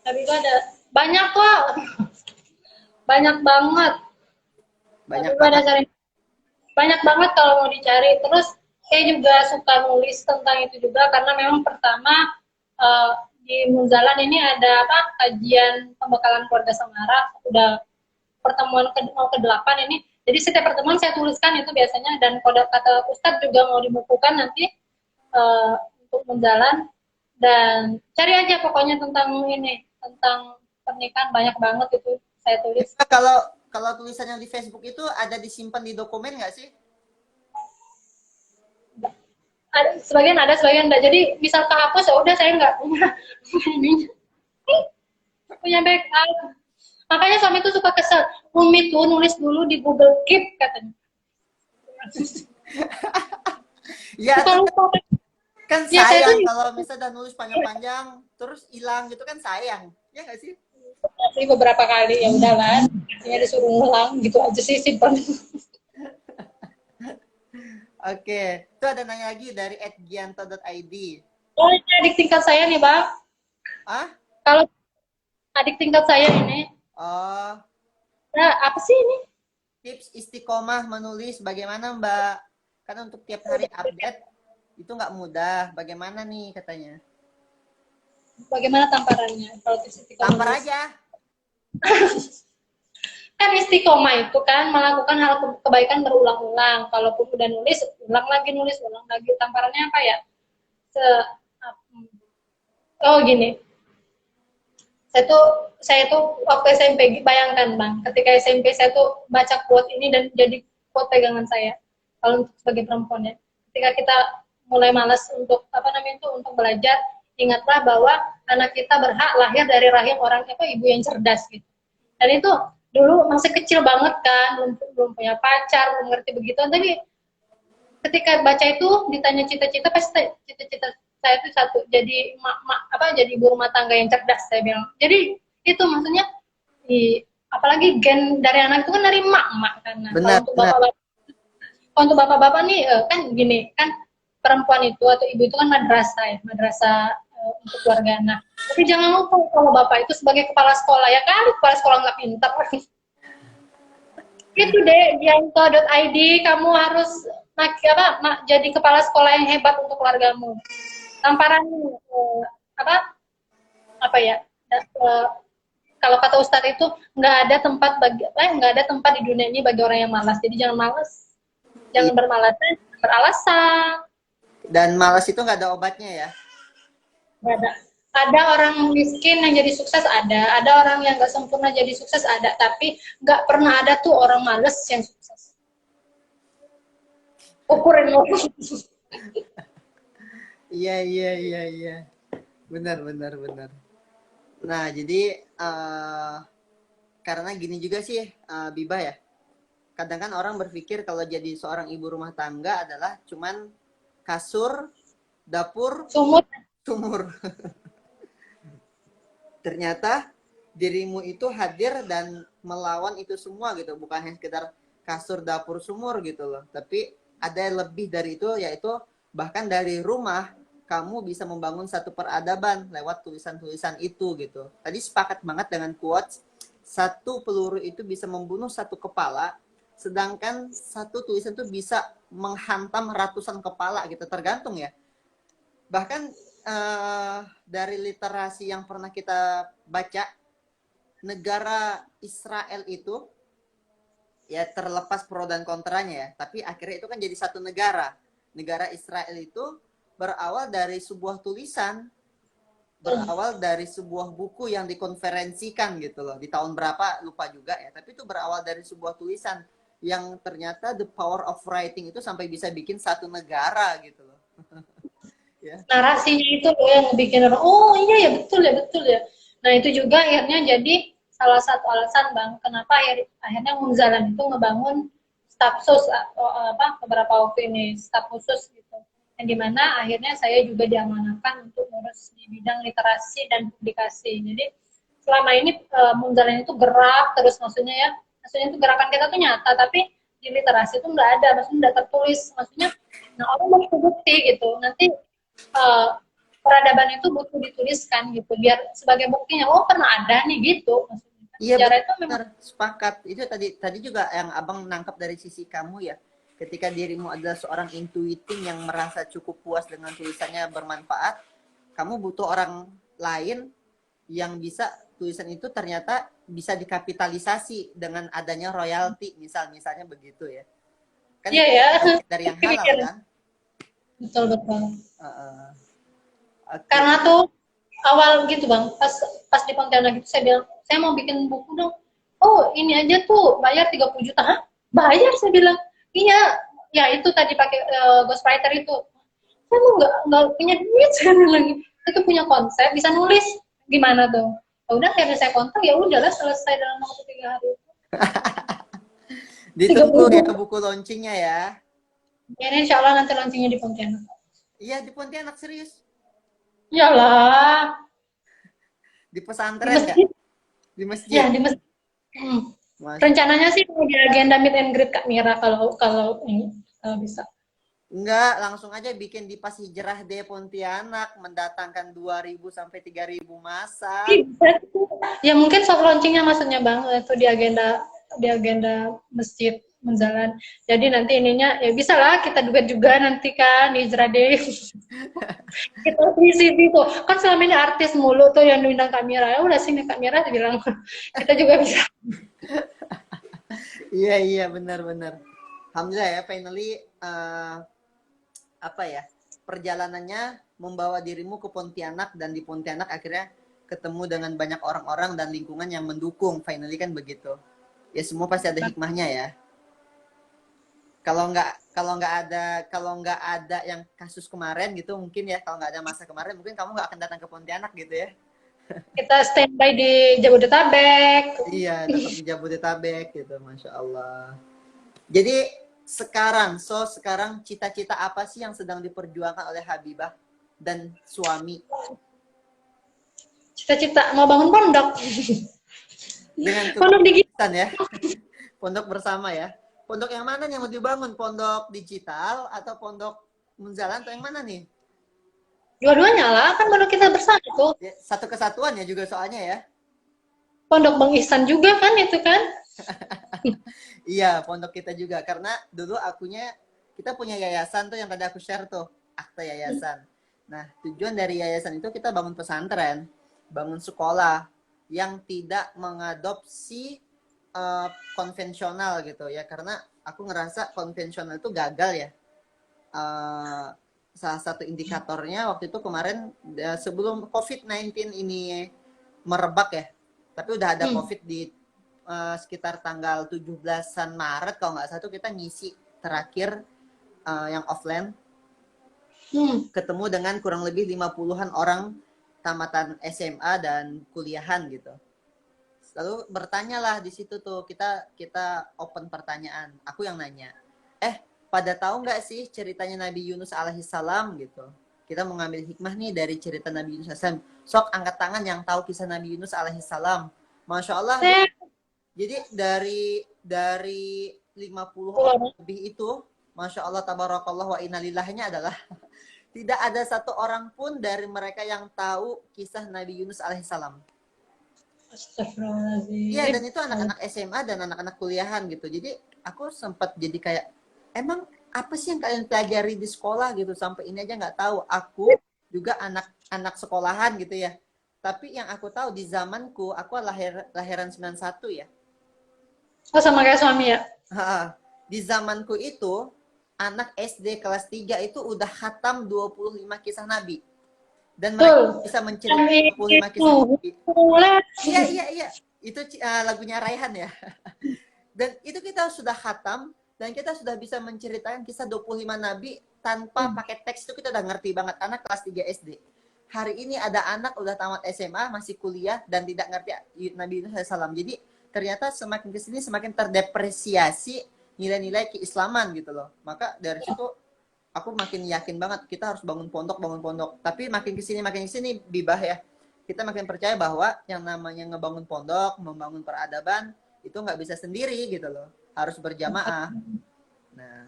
[SPEAKER 2] Tapi itu ada banyak kok, banyak banget. Tapi
[SPEAKER 1] Banyak
[SPEAKER 2] itu ada
[SPEAKER 1] banget.
[SPEAKER 2] cari banyak banget kalau mau dicari. Terus saya juga suka nulis tentang itu juga, karena memang pertama eh, di Munzalan ini ada apa, kajian pembekalan keluarga Semara, udah pertemuan mau ke-8 ini. Jadi setiap pertemuan saya tuliskan itu biasanya, dan kode kata Ustadz juga mau dibukukan nanti untuk menjalan, dan cari aja pokoknya tentang ini, tentang pernikahan banyak banget itu saya tulis.
[SPEAKER 1] Biba, kalau tulisannya di Facebook itu ada disimpan di dokumen nggak sih?
[SPEAKER 2] Ada sebagian enggak, jadi misal kehapus ya udah, saya nggak punya ini, punya backup. Makanya suami itu suka kesel, Umi tuh nulis dulu di Google Keep katanya.
[SPEAKER 1] Ya
[SPEAKER 2] Suka
[SPEAKER 1] tuh
[SPEAKER 2] lupa.
[SPEAKER 1] kan
[SPEAKER 2] Ya saya tuh
[SPEAKER 1] sayang kalau misalnya udah nulis panjang-panjang terus hilang gitu kan sayang. Ya nggak sih?
[SPEAKER 2] sih beberapa kali ya udahlah, ya disuruh ngulang gitu aja sih, simpan.
[SPEAKER 1] Oke, itu ada nanya lagi dari @gianto.id.
[SPEAKER 2] Oh, ini adik tingkat saya nih bang,
[SPEAKER 1] Ah?
[SPEAKER 2] kalau adik tingkat saya ini,
[SPEAKER 1] Oh,
[SPEAKER 2] nah, apa sih ini?
[SPEAKER 1] tips istiqomah menulis bagaimana Mbak? Karena untuk tiap hari update itu nggak mudah. Bagaimana nih katanya?
[SPEAKER 2] Bagaimana tamparannya kalau tips istiqomah
[SPEAKER 1] Tampar
[SPEAKER 2] nulis?
[SPEAKER 1] aja.
[SPEAKER 2] Kan istiqomah itu kan melakukan hal kebaikan berulang-ulang. Kalaupun udah nulis, nulis, ulang lagi. Tamparannya apa ya? Se oh gini, saya tuh waktu SMP, bayangkan bang, ketika SMP saya tuh baca quote ini dan jadi quote pegangan saya kalau untuk sebagai perempuan ya. Ketika kita mulai malas untuk apa namanya itu untuk belajar, ingatlah bahwa anak kita berhak lahir dari rahim orang apa ibu yang cerdas gitu. Dan itu dulu masih kecil banget kan, belum belum punya pacar, belum ngerti begitu, tapi ketika baca itu ditanya cita-cita, pasti cita-cita saya itu satu, jadi jadi ibu rumah tangga yang cerdas, saya bilang. Jadi itu maksudnya apalagi gen dari anak itu kan dari mak kan. Nah,
[SPEAKER 1] Benar, benar.
[SPEAKER 2] kalau untuk bapak-bapak nih kan gini kan, perempuan itu atau ibu itu kan madrasah ya, madrasah untuk keluarga anak. Tapi jangan lupa kalau bapak itu sebagai kepala sekolah, ya kan kepala sekolah nggak pintar. Itu deh dianto.id, kamu harus jadi kepala sekolah yang hebat untuk keluargamu. Tamparan apa apa ya, kalau kata Ustadz itu nggak ada tempat di dunia ini bagi orang yang malas. Jadi jangan malas, jangan
[SPEAKER 1] Iya.
[SPEAKER 2] beralasan.
[SPEAKER 1] Dan malas itu nggak ada obatnya ya.
[SPEAKER 2] Nggak ada. Ada orang miskin yang jadi sukses, ada orang yang nggak sempurna jadi sukses, ada, tapi nggak pernah ada tuh orang males yang sukses. Ukurin lo.
[SPEAKER 1] Iya, iya, iya, iya. Benar, benar, benar. Nah, jadi karena gini juga sih, Biba ya. Kadang kan orang berpikir kalau jadi seorang ibu rumah tangga adalah cuman kasur, dapur,
[SPEAKER 2] Sumut.
[SPEAKER 1] sumur. Ternyata dirimu itu hadir dan melawan itu semua gitu, bukan hanya sekedar kasur, dapur, sumur gitu loh, tapi ada lebih dari itu, yaitu bahkan dari rumah kamu bisa membangun satu peradaban lewat tulisan-tulisan itu gitu. Tadi sepakat banget dengan quotes, satu peluru itu bisa membunuh satu kepala, sedangkan satu tulisan itu bisa menghantam ratusan kepala gitu, tergantung ya. Bahkan dari literasi yang pernah kita baca, negara Israel itu ya terlepas pro dan kontranya ya, tapi akhirnya itu kan jadi satu negara. Negara Israel itu berawal dari sebuah tulisan, berawal dari sebuah buku yang dikonferensikan gitu loh, di tahun berapa lupa juga ya, tapi itu berawal dari sebuah tulisan yang ternyata the power of writing itu sampai bisa bikin satu negara gitu loh. Ya.
[SPEAKER 2] Narasinya itu loh yang bikin orang, oh iya ya, betul ya, betul ya. Nah itu juga akhirnya jadi salah satu alasan bang, kenapa akhirnya Munzalan itu ngebangun staf sus atau beberapa waktu ini staf khusus gitu, yang dimana akhirnya saya juga diamanahkan untuk ngurus di bidang literasi dan publikasi. Jadi selama ini Munzalan itu gerak terus, maksudnya itu gerakan kita tuh nyata, tapi di literasi itu nggak ada, maksudnya nggak tertulis, maksudnya nah orang mau bukti gitu, nanti peradaban itu butuh dituliskan gitu biar sebagai buktinya, oh pernah ada nih gitu, maksudnya
[SPEAKER 1] Iya
[SPEAKER 2] sejarah itu memang.
[SPEAKER 1] benar, sepakat. Itu tadi juga yang abang nangkep dari sisi kamu ya. Ketika dirimu adalah seorang intuiting yang merasa cukup puas dengan tulisannya bermanfaat, kamu butuh orang lain yang bisa tulisan itu ternyata bisa dikapitalisasi dengan adanya royalti, misalnya begitu ya. Kan
[SPEAKER 2] Iya
[SPEAKER 1] itu
[SPEAKER 2] ya.
[SPEAKER 1] dari yang halal kan?
[SPEAKER 2] Betul betul.
[SPEAKER 1] Okay.
[SPEAKER 2] Karena tuh awal gitu bang, pas di Pontianak itu saya bilang saya mau bikin buku dong. Oh ini aja tuh bayar 30 juta. Hah? Bayar, saya bilang. Iya, ya itu tadi pakai ghostwriter itu. Saya mau nggak punya duit, saya bilang. Itu punya konsep, bisa nulis, gimana tuh? Ya udah akhirnya saya kontak, ya udahlah selesai dalam waktu 3 hari.
[SPEAKER 1] Ditunggu ya buku launchingnya ya.
[SPEAKER 2] Ya insya Allah nanti launchingnya di Pontianak.
[SPEAKER 1] Iya di Pontianak, serius.
[SPEAKER 2] Iyalah.
[SPEAKER 1] Di pesantren ya? Di masjid.
[SPEAKER 2] Ya di masjid. Rencananya sih di agenda meet and greet Kak Mira kalau bisa.
[SPEAKER 1] Enggak, langsung aja bikin di pas hijrah de Pontianak, mendatangkan 2.000 sampai 3.000 masa.
[SPEAKER 2] Ya mungkin soft launchingnya maksudnya bang, itu di agenda masjid menjalan. Jadi nanti ininya ya bisa lah kita duga juga nanti kan di Hijrah. Kita isi itu kan selama ini artis mulu tuh yang diundang Kak Mira, ya udah sini Kak Mira bilang kita juga bisa.
[SPEAKER 1] Iya iya benar-benar. Alhamdulillah ya finally apa ya perjalanannya membawa dirimu ke Pontianak dan di Pontianak akhirnya ketemu dengan banyak orang-orang dan lingkungan yang mendukung. Finally kan begitu. Ya semua pasti ada hikmahnya ya. Kalau nggak ada yang kasus kemarin gitu mungkin ya kalau nggak ada masa kemarin mungkin kamu nggak akan datang ke Pontianak gitu ya.
[SPEAKER 2] Kita standby di Jabodetabek.
[SPEAKER 1] Iya tetap di Jabodetabek gitu, masya Allah. Jadi sekarang cita-cita apa sih yang sedang diperjuangkan oleh Habibah dan suami
[SPEAKER 2] Cita-cita mau bangun pondok.
[SPEAKER 1] dengan
[SPEAKER 2] Pondok di
[SPEAKER 1] kegiatan ya? Pondok bersama ya. Pondok yang mana yang mau dibangun? Pondok digital atau pondok Munzalan atau yang mana nih?
[SPEAKER 2] dua-duanya lah, kan pondok kita bersama tuh.
[SPEAKER 1] Ya, satu kesatuan ya juga soalnya ya.
[SPEAKER 2] Pondok Bang Ihsan juga kan itu kan.
[SPEAKER 1] Iya, pondok kita juga. Karena dulu kita punya yayasan tuh yang tadi aku share tuh, akta yayasan. Nah, tujuan dari yayasan itu kita bangun pesantren, bangun sekolah yang tidak mengadopsi konvensional gitu ya. Karena aku ngerasa konvensional itu gagal ya. Salah satu indikatornya waktu itu kemarin sebelum COVID-19 ini merebak ya. Tapi udah ada COVID di sekitar tanggal 17-an Maret kalau nggak salah itu kita ngisi terakhir yang offline ketemu dengan kurang lebih 50-an orang tamatan SMA dan kuliahan gitu. Lalu bertanyalah di situ tuh kita open pertanyaan. Aku yang nanya, pada tahu nggak sih ceritanya Nabi Yunus alaihissalam gitu? Kita mau ngambil hikmah nih dari cerita Nabi Yunus alaihissalam. Sok angkat tangan yang tahu kisah Nabi Yunus alaihissalam. Masya Allah. Jadi dari 50 orang lebih itu, Masya Allah, tabarakallah wa innalillahnya adalah tidak ada satu orang pun dari mereka yang tahu kisah Nabi Yunus alaihissalam.
[SPEAKER 2] Astagfirullahaladzim.
[SPEAKER 1] Iya, dan itu anak-anak SMA dan anak-anak kuliahan gitu. Jadi aku sempat jadi kayak, emang apa sih yang kalian pelajari di sekolah gitu sampai ini aja nggak tahu. Aku juga anak sekolahan gitu ya. Tapi yang aku tahu di zamanku, aku lahiran 91 ya.
[SPEAKER 2] Oh sama kayak suami ya?
[SPEAKER 1] Di zamanku itu, anak SD kelas 3 itu udah khatam 25 kisah Nabi. Dan mereka bisa menceritakan 25 kisah Nabi. Iya. Itu lagunya Raihan ya. Dan itu kita sudah khatam, dan kita sudah bisa menceritakan kisah 25 Nabi tanpa pakai teks. Itu kita udah ngerti banget, anak kelas 3 SD. Hari ini ada anak udah tamat SMA, masih kuliah, dan tidak ngerti Nabi Yunus SAW. Jadi ternyata semakin kesini semakin terdepresiasi nilai-nilai keislaman gitu loh. Maka dari situ aku makin yakin banget kita harus bangun pondok. Tapi makin kesini Bibah ya, kita makin percaya bahwa yang namanya ngebangun pondok, membangun peradaban itu nggak bisa sendiri gitu loh, harus berjamaah. Nah,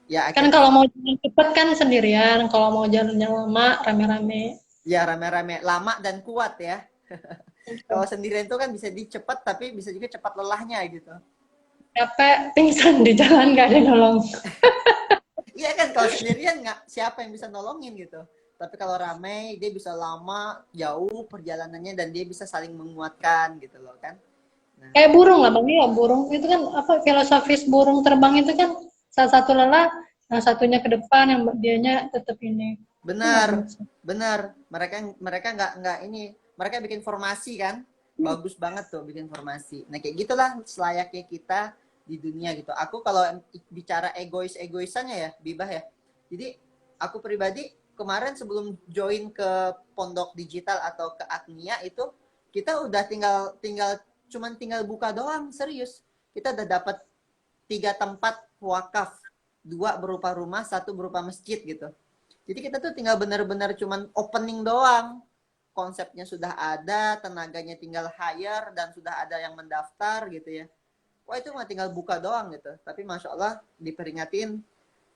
[SPEAKER 1] ya
[SPEAKER 2] kan kalau mau jalan cepet kan sendirian, kalau mau jalannya lama rame-rame.
[SPEAKER 1] Ya rame-rame, lama dan kuat ya. Kalau sendirian itu kan bisa dicepat tapi bisa juga cepat lelahnya gitu.
[SPEAKER 2] Capek, pingsan di jalan nggak ada nolong.
[SPEAKER 1] Iya kan, kalau sendirian nggak siapa yang bisa nolongin gitu. Tapi kalau ramai dia bisa lama, jauh perjalanannya dan dia bisa saling menguatkan gitu loh kan. Nah.
[SPEAKER 2] Kayak burung lah bang, ya burung itu kan apa filosofis burung terbang itu kan salah satu lelah, yang satunya ke depan, yang dianya tetap ini.
[SPEAKER 1] Benar. Mereka nggak ini, mereka bikin formasi kan, bagus banget tuh bikin formasi. Nah kayak gitulah selayaknya kita di dunia gitu. Aku kalau bicara egoisannya ya, Bibah ya. Jadi aku pribadi kemarin sebelum join ke pondok digital atau ke Agnia itu kita udah tinggal buka doang, serius. Kita udah dapat 3 tempat wakaf, 2 berupa rumah, 1 berupa masjid gitu. Jadi kita tuh tinggal benar-benar cuman opening doang. Konsepnya sudah ada, tenaganya tinggal hire dan sudah ada yang mendaftar gitu ya. Wah itu mah tinggal buka doang gitu. Tapi Masya Allah diperingatin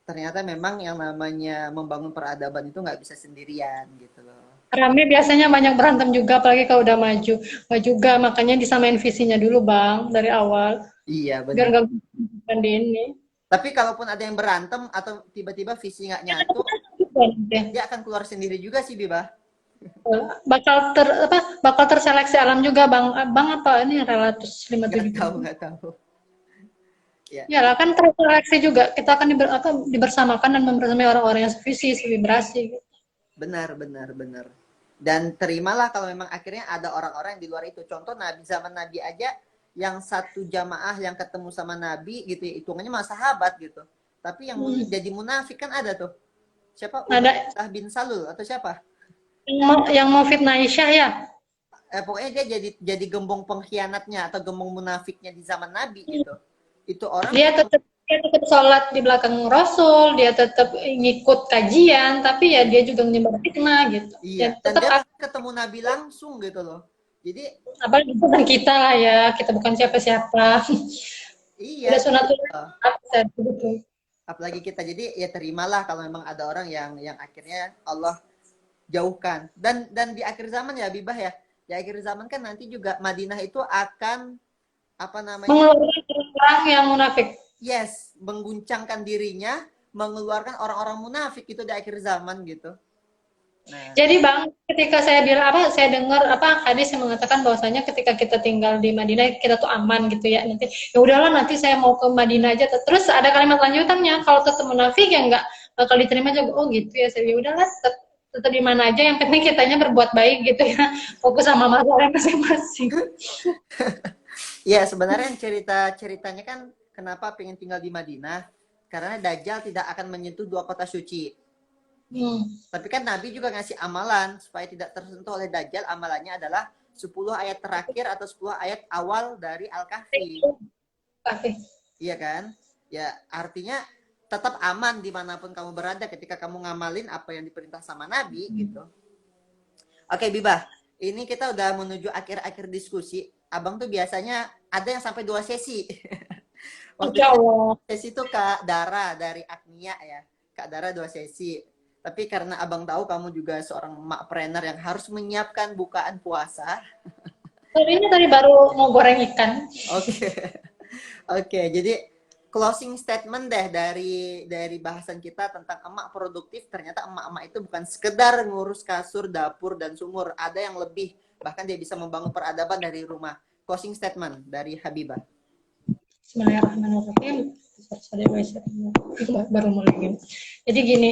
[SPEAKER 1] ternyata memang yang namanya membangun peradaban itu nggak bisa sendirian gitu loh.
[SPEAKER 2] Rame biasanya banyak berantem juga, apalagi kalau udah maju. Nggak juga, makanya disamain visinya dulu Bang, dari awal.
[SPEAKER 1] Iya
[SPEAKER 2] Biar
[SPEAKER 1] benar.
[SPEAKER 2] nggak di ini.
[SPEAKER 1] Tapi kalaupun ada yang berantem atau tiba-tiba visi nggak nyatu,
[SPEAKER 2] Deh.
[SPEAKER 1] dia akan keluar sendiri juga sih Biba.
[SPEAKER 2] Bakal terseleksi alam juga Bang. Bang apa ini relatus
[SPEAKER 1] Nggak
[SPEAKER 2] 57
[SPEAKER 1] tahu,
[SPEAKER 2] gitu.
[SPEAKER 1] nggak tahu. Ya,
[SPEAKER 2] Ya lah kan terseleksi juga. Kita akan dibersamakan dan membersamai orang-orang yang sevisi, sevibrasi gitu.
[SPEAKER 1] benar, benar, benar. Dan terimalah kalau memang akhirnya ada orang-orang yang di luar itu. Contoh Nabi, zaman Nabi aja yang satu jamaah yang ketemu sama Nabi gitu ya, hitungannya mah sahabat gitu. Tapi yang jadi munafik kan ada tuh. Siapa?
[SPEAKER 2] Ada
[SPEAKER 1] Ubaidah bin Salul atau siapa?
[SPEAKER 2] yang mau fitnah Aisyah ya.
[SPEAKER 1] Pokoknya dia jadi gembong pengkhianatnya atau gembong munafiknya di zaman Nabi gitu. Itu orang
[SPEAKER 2] Dia
[SPEAKER 1] ketemu.
[SPEAKER 2] tetap dia tetap sholat di belakang Rasul, dia tetap ngikut kajian, tapi ya dia juga menyebar fitnah gitu.
[SPEAKER 1] Iya,
[SPEAKER 2] Ya
[SPEAKER 1] dan
[SPEAKER 2] tetap
[SPEAKER 1] dia bahkan ketemu Nabi langsung gitu loh. Jadi
[SPEAKER 2] apa bukan kita lah ya, kita bukan siapa-siapa.
[SPEAKER 1] iya,
[SPEAKER 2] Udah sunatullah apa gitu.
[SPEAKER 1] apalagi kita, jadi ya terimalah kalau memang ada orang yang akhirnya Allah jauhkan. Dan di akhir zaman ya Bibah ya, di akhir zaman kan nanti juga Madinah itu akan apa namanya,
[SPEAKER 2] Mengeluarkan orang yang munafik.
[SPEAKER 1] yes, mengguncangkan dirinya, mengeluarkan orang-orang munafik itu di akhir zaman gitu. Nah,
[SPEAKER 2] Jadi Bang, ketika saya bilang saya dengar hadis yang mengatakan bahwasanya ketika kita tinggal di Madinah kita tuh aman gitu ya. Nanti ya udahlah nanti saya mau ke Madinah aja. Terus ada kalimat lanjutannya kalau tetap munafik ya nggak bakal diterima juga. Oh gitu ya. Saya ya udahlah tetap di mana aja yang penting kitanya berbuat baik gitu ya. Fokus sama masalah masing-masing.
[SPEAKER 1] ya sebenarnya ceritanya kan kenapa pengen tinggal di Madinah? Karena Dajjal tidak akan menyentuh dua kota suci.
[SPEAKER 2] Hmm.
[SPEAKER 1] Tapi kan Nabi juga ngasih amalan supaya tidak tersentuh oleh Dajjal. Amalannya adalah 10 ayat terakhir atau 10 ayat awal dari Al-Kahfi.
[SPEAKER 2] Oke.
[SPEAKER 1] Iya kan? Ya artinya tetap aman dimanapun kamu berada ketika kamu ngamalin apa yang diperintah sama Nabi gitu. Oke Bibah, ini kita udah menuju akhir-akhir diskusi. Abang tuh biasanya ada yang sampai 2 sesi. Waktu
[SPEAKER 2] Insya
[SPEAKER 1] itu
[SPEAKER 2] Allah.
[SPEAKER 1] sesi tuh Kak Dara dari Agnia ya. Kak Dara 2 sesi. Tapi karena abang tahu kamu juga seorang makpreneur yang harus menyiapkan bukaan puasa.
[SPEAKER 2] Ini tadi baru mau goreng ikan.
[SPEAKER 1] Oke. Oke, jadi closing statement deh dari bahasan kita tentang emak produktif. Ternyata emak-emak itu bukan sekedar ngurus kasur, dapur, dan sumur. Ada yang lebih. Bahkan dia bisa membangun peradaban dari rumah. Closing statement dari Habibah.
[SPEAKER 2] Bismillahirrahmanirrahim. Baru mulai. Jadi gini,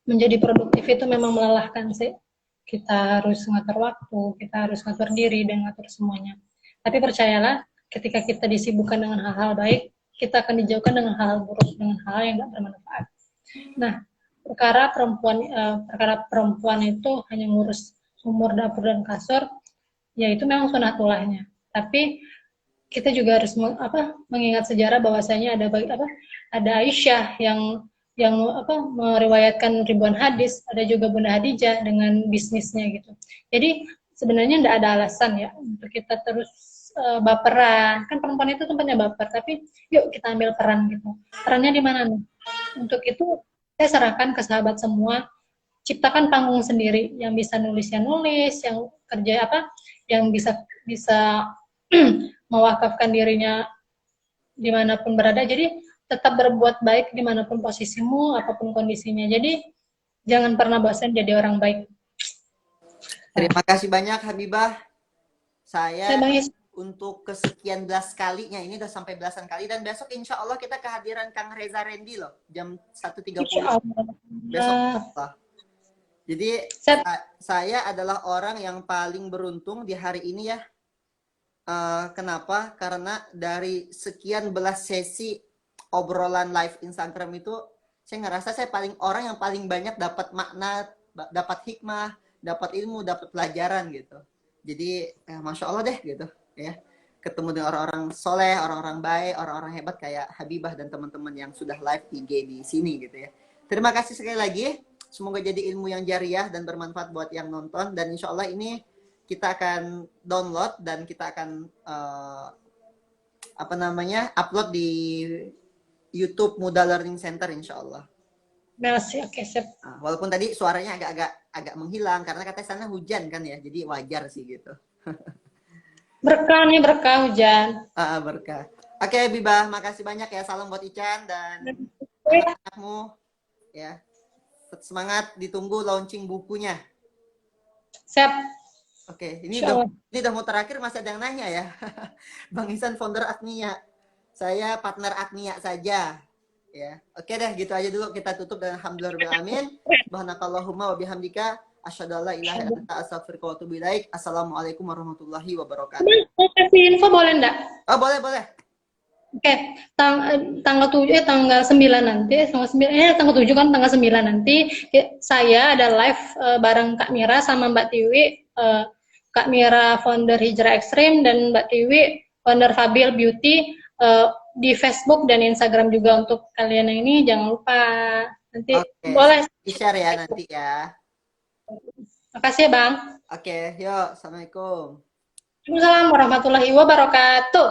[SPEAKER 2] menjadi produktif itu memang melelahkan sih. Kita harus ngatur waktu, kita harus ngatur diri dan ngatur semuanya. Tapi percayalah, ketika kita disibukkan dengan hal-hal baik, kita akan dijauhkan dengan hal-hal buruk, dengan hal yang tidak bermanfaat. Nah, perkara perempuan itu hanya ngurus sumur, dapur, dan kasur, ya itu memang sunatullahnya. Tapi kita juga harus mengingat sejarah bahwasanya ada Aisyah yang meriwayatkan ribuan hadis, ada juga Bunda Hadijah dengan bisnisnya gitu. Jadi sebenarnya tidak ada alasan ya untuk kita terus baperan. Kan perempuan itu tempatnya baper, tapi yuk kita ambil peran gitu. Perannya di mana nih? Untuk itu saya serahkan ke sahabat semua, ciptakan panggung sendiri, yang bisa nulis ya nulis, yang kerja yang bisa mewakafkan dirinya dimanapun berada. Jadi tetap berbuat baik dimanapun posisimu, apapun kondisinya. Jadi jangan pernah bosan jadi orang baik.
[SPEAKER 1] Terima kasih banyak Habibah. Saya
[SPEAKER 2] Bang Is.
[SPEAKER 1] untuk kesekian belas kalinya, ini udah sampai belasan kali, dan besok insya Allah kita kehadiran Kang Reza Rendi loh, jam 1.30 besok. Jadi saya adalah orang yang paling beruntung di hari ini ya. Kenapa? Karena dari sekian belas sesi obrolan live Instagram itu, saya ngerasa saya orang yang paling banyak dapat makna, dapat hikmah, dapat ilmu, dapat pelajaran gitu. Jadi masya Allah deh gitu ya, ketemu dengan orang-orang soleh, orang-orang baik, orang-orang hebat kayak Habibah dan teman-teman yang sudah live IG di sini gitu ya. Terima kasih sekali lagi. Semoga jadi ilmu yang jariah dan bermanfaat buat yang nonton. Dan insya Allah ini kita akan download dan kita akan upload di YouTube Muda Learning Center insya Allah.
[SPEAKER 2] Masih oke, sip.
[SPEAKER 1] Walaupun tadi suaranya agak menghilang karena katanya sana hujan kan ya, jadi wajar sih gitu.
[SPEAKER 2] Berkah nih, berkah hujan.
[SPEAKER 1] Berkah. Oke, Biba, makasih banyak ya. Salam buat Ican dan anak-anakmu ya. Semangat, ditunggu launching bukunya.
[SPEAKER 2] Siap.
[SPEAKER 1] Oke,
[SPEAKER 2] Insya Allah.
[SPEAKER 1] ini udah mau terakhir, masih ada yang nanya ya. Bang Isan founder Agnia. Saya partner Agnia saja. Ya. Oke deh, gitu aja dulu, kita tutup dengan alhamdulillah amin. Subhanakallahumma wa bihamdika asyhadu an la ilaha illa anta astaghfiruka wa atubu ilaik. Assalamualaikum warahmatullahi wabarakatuh.
[SPEAKER 2] Mau kasih info boleh enggak?
[SPEAKER 1] Oh, boleh, boleh.
[SPEAKER 2] Oke, tanggal 7 tanggal 9 nanti, tanggal 7 kan tanggal 9 nanti saya ada live bareng Kak Mira sama Mbak Tiwi, Kak Mira founder Hijrah Ekstrim dan Mbak Tiwi founder Fabil Beauty di Facebook dan Instagram juga. Untuk kalian yang ini jangan lupa nanti.
[SPEAKER 1] Oke,
[SPEAKER 2] Boleh.
[SPEAKER 1] di-share ya nanti ya.
[SPEAKER 2] Makasih ya Bang.
[SPEAKER 1] Oke, yuk, assalamualaikum.
[SPEAKER 2] Waalaikumsalam warahmatullahi wabarakatuh.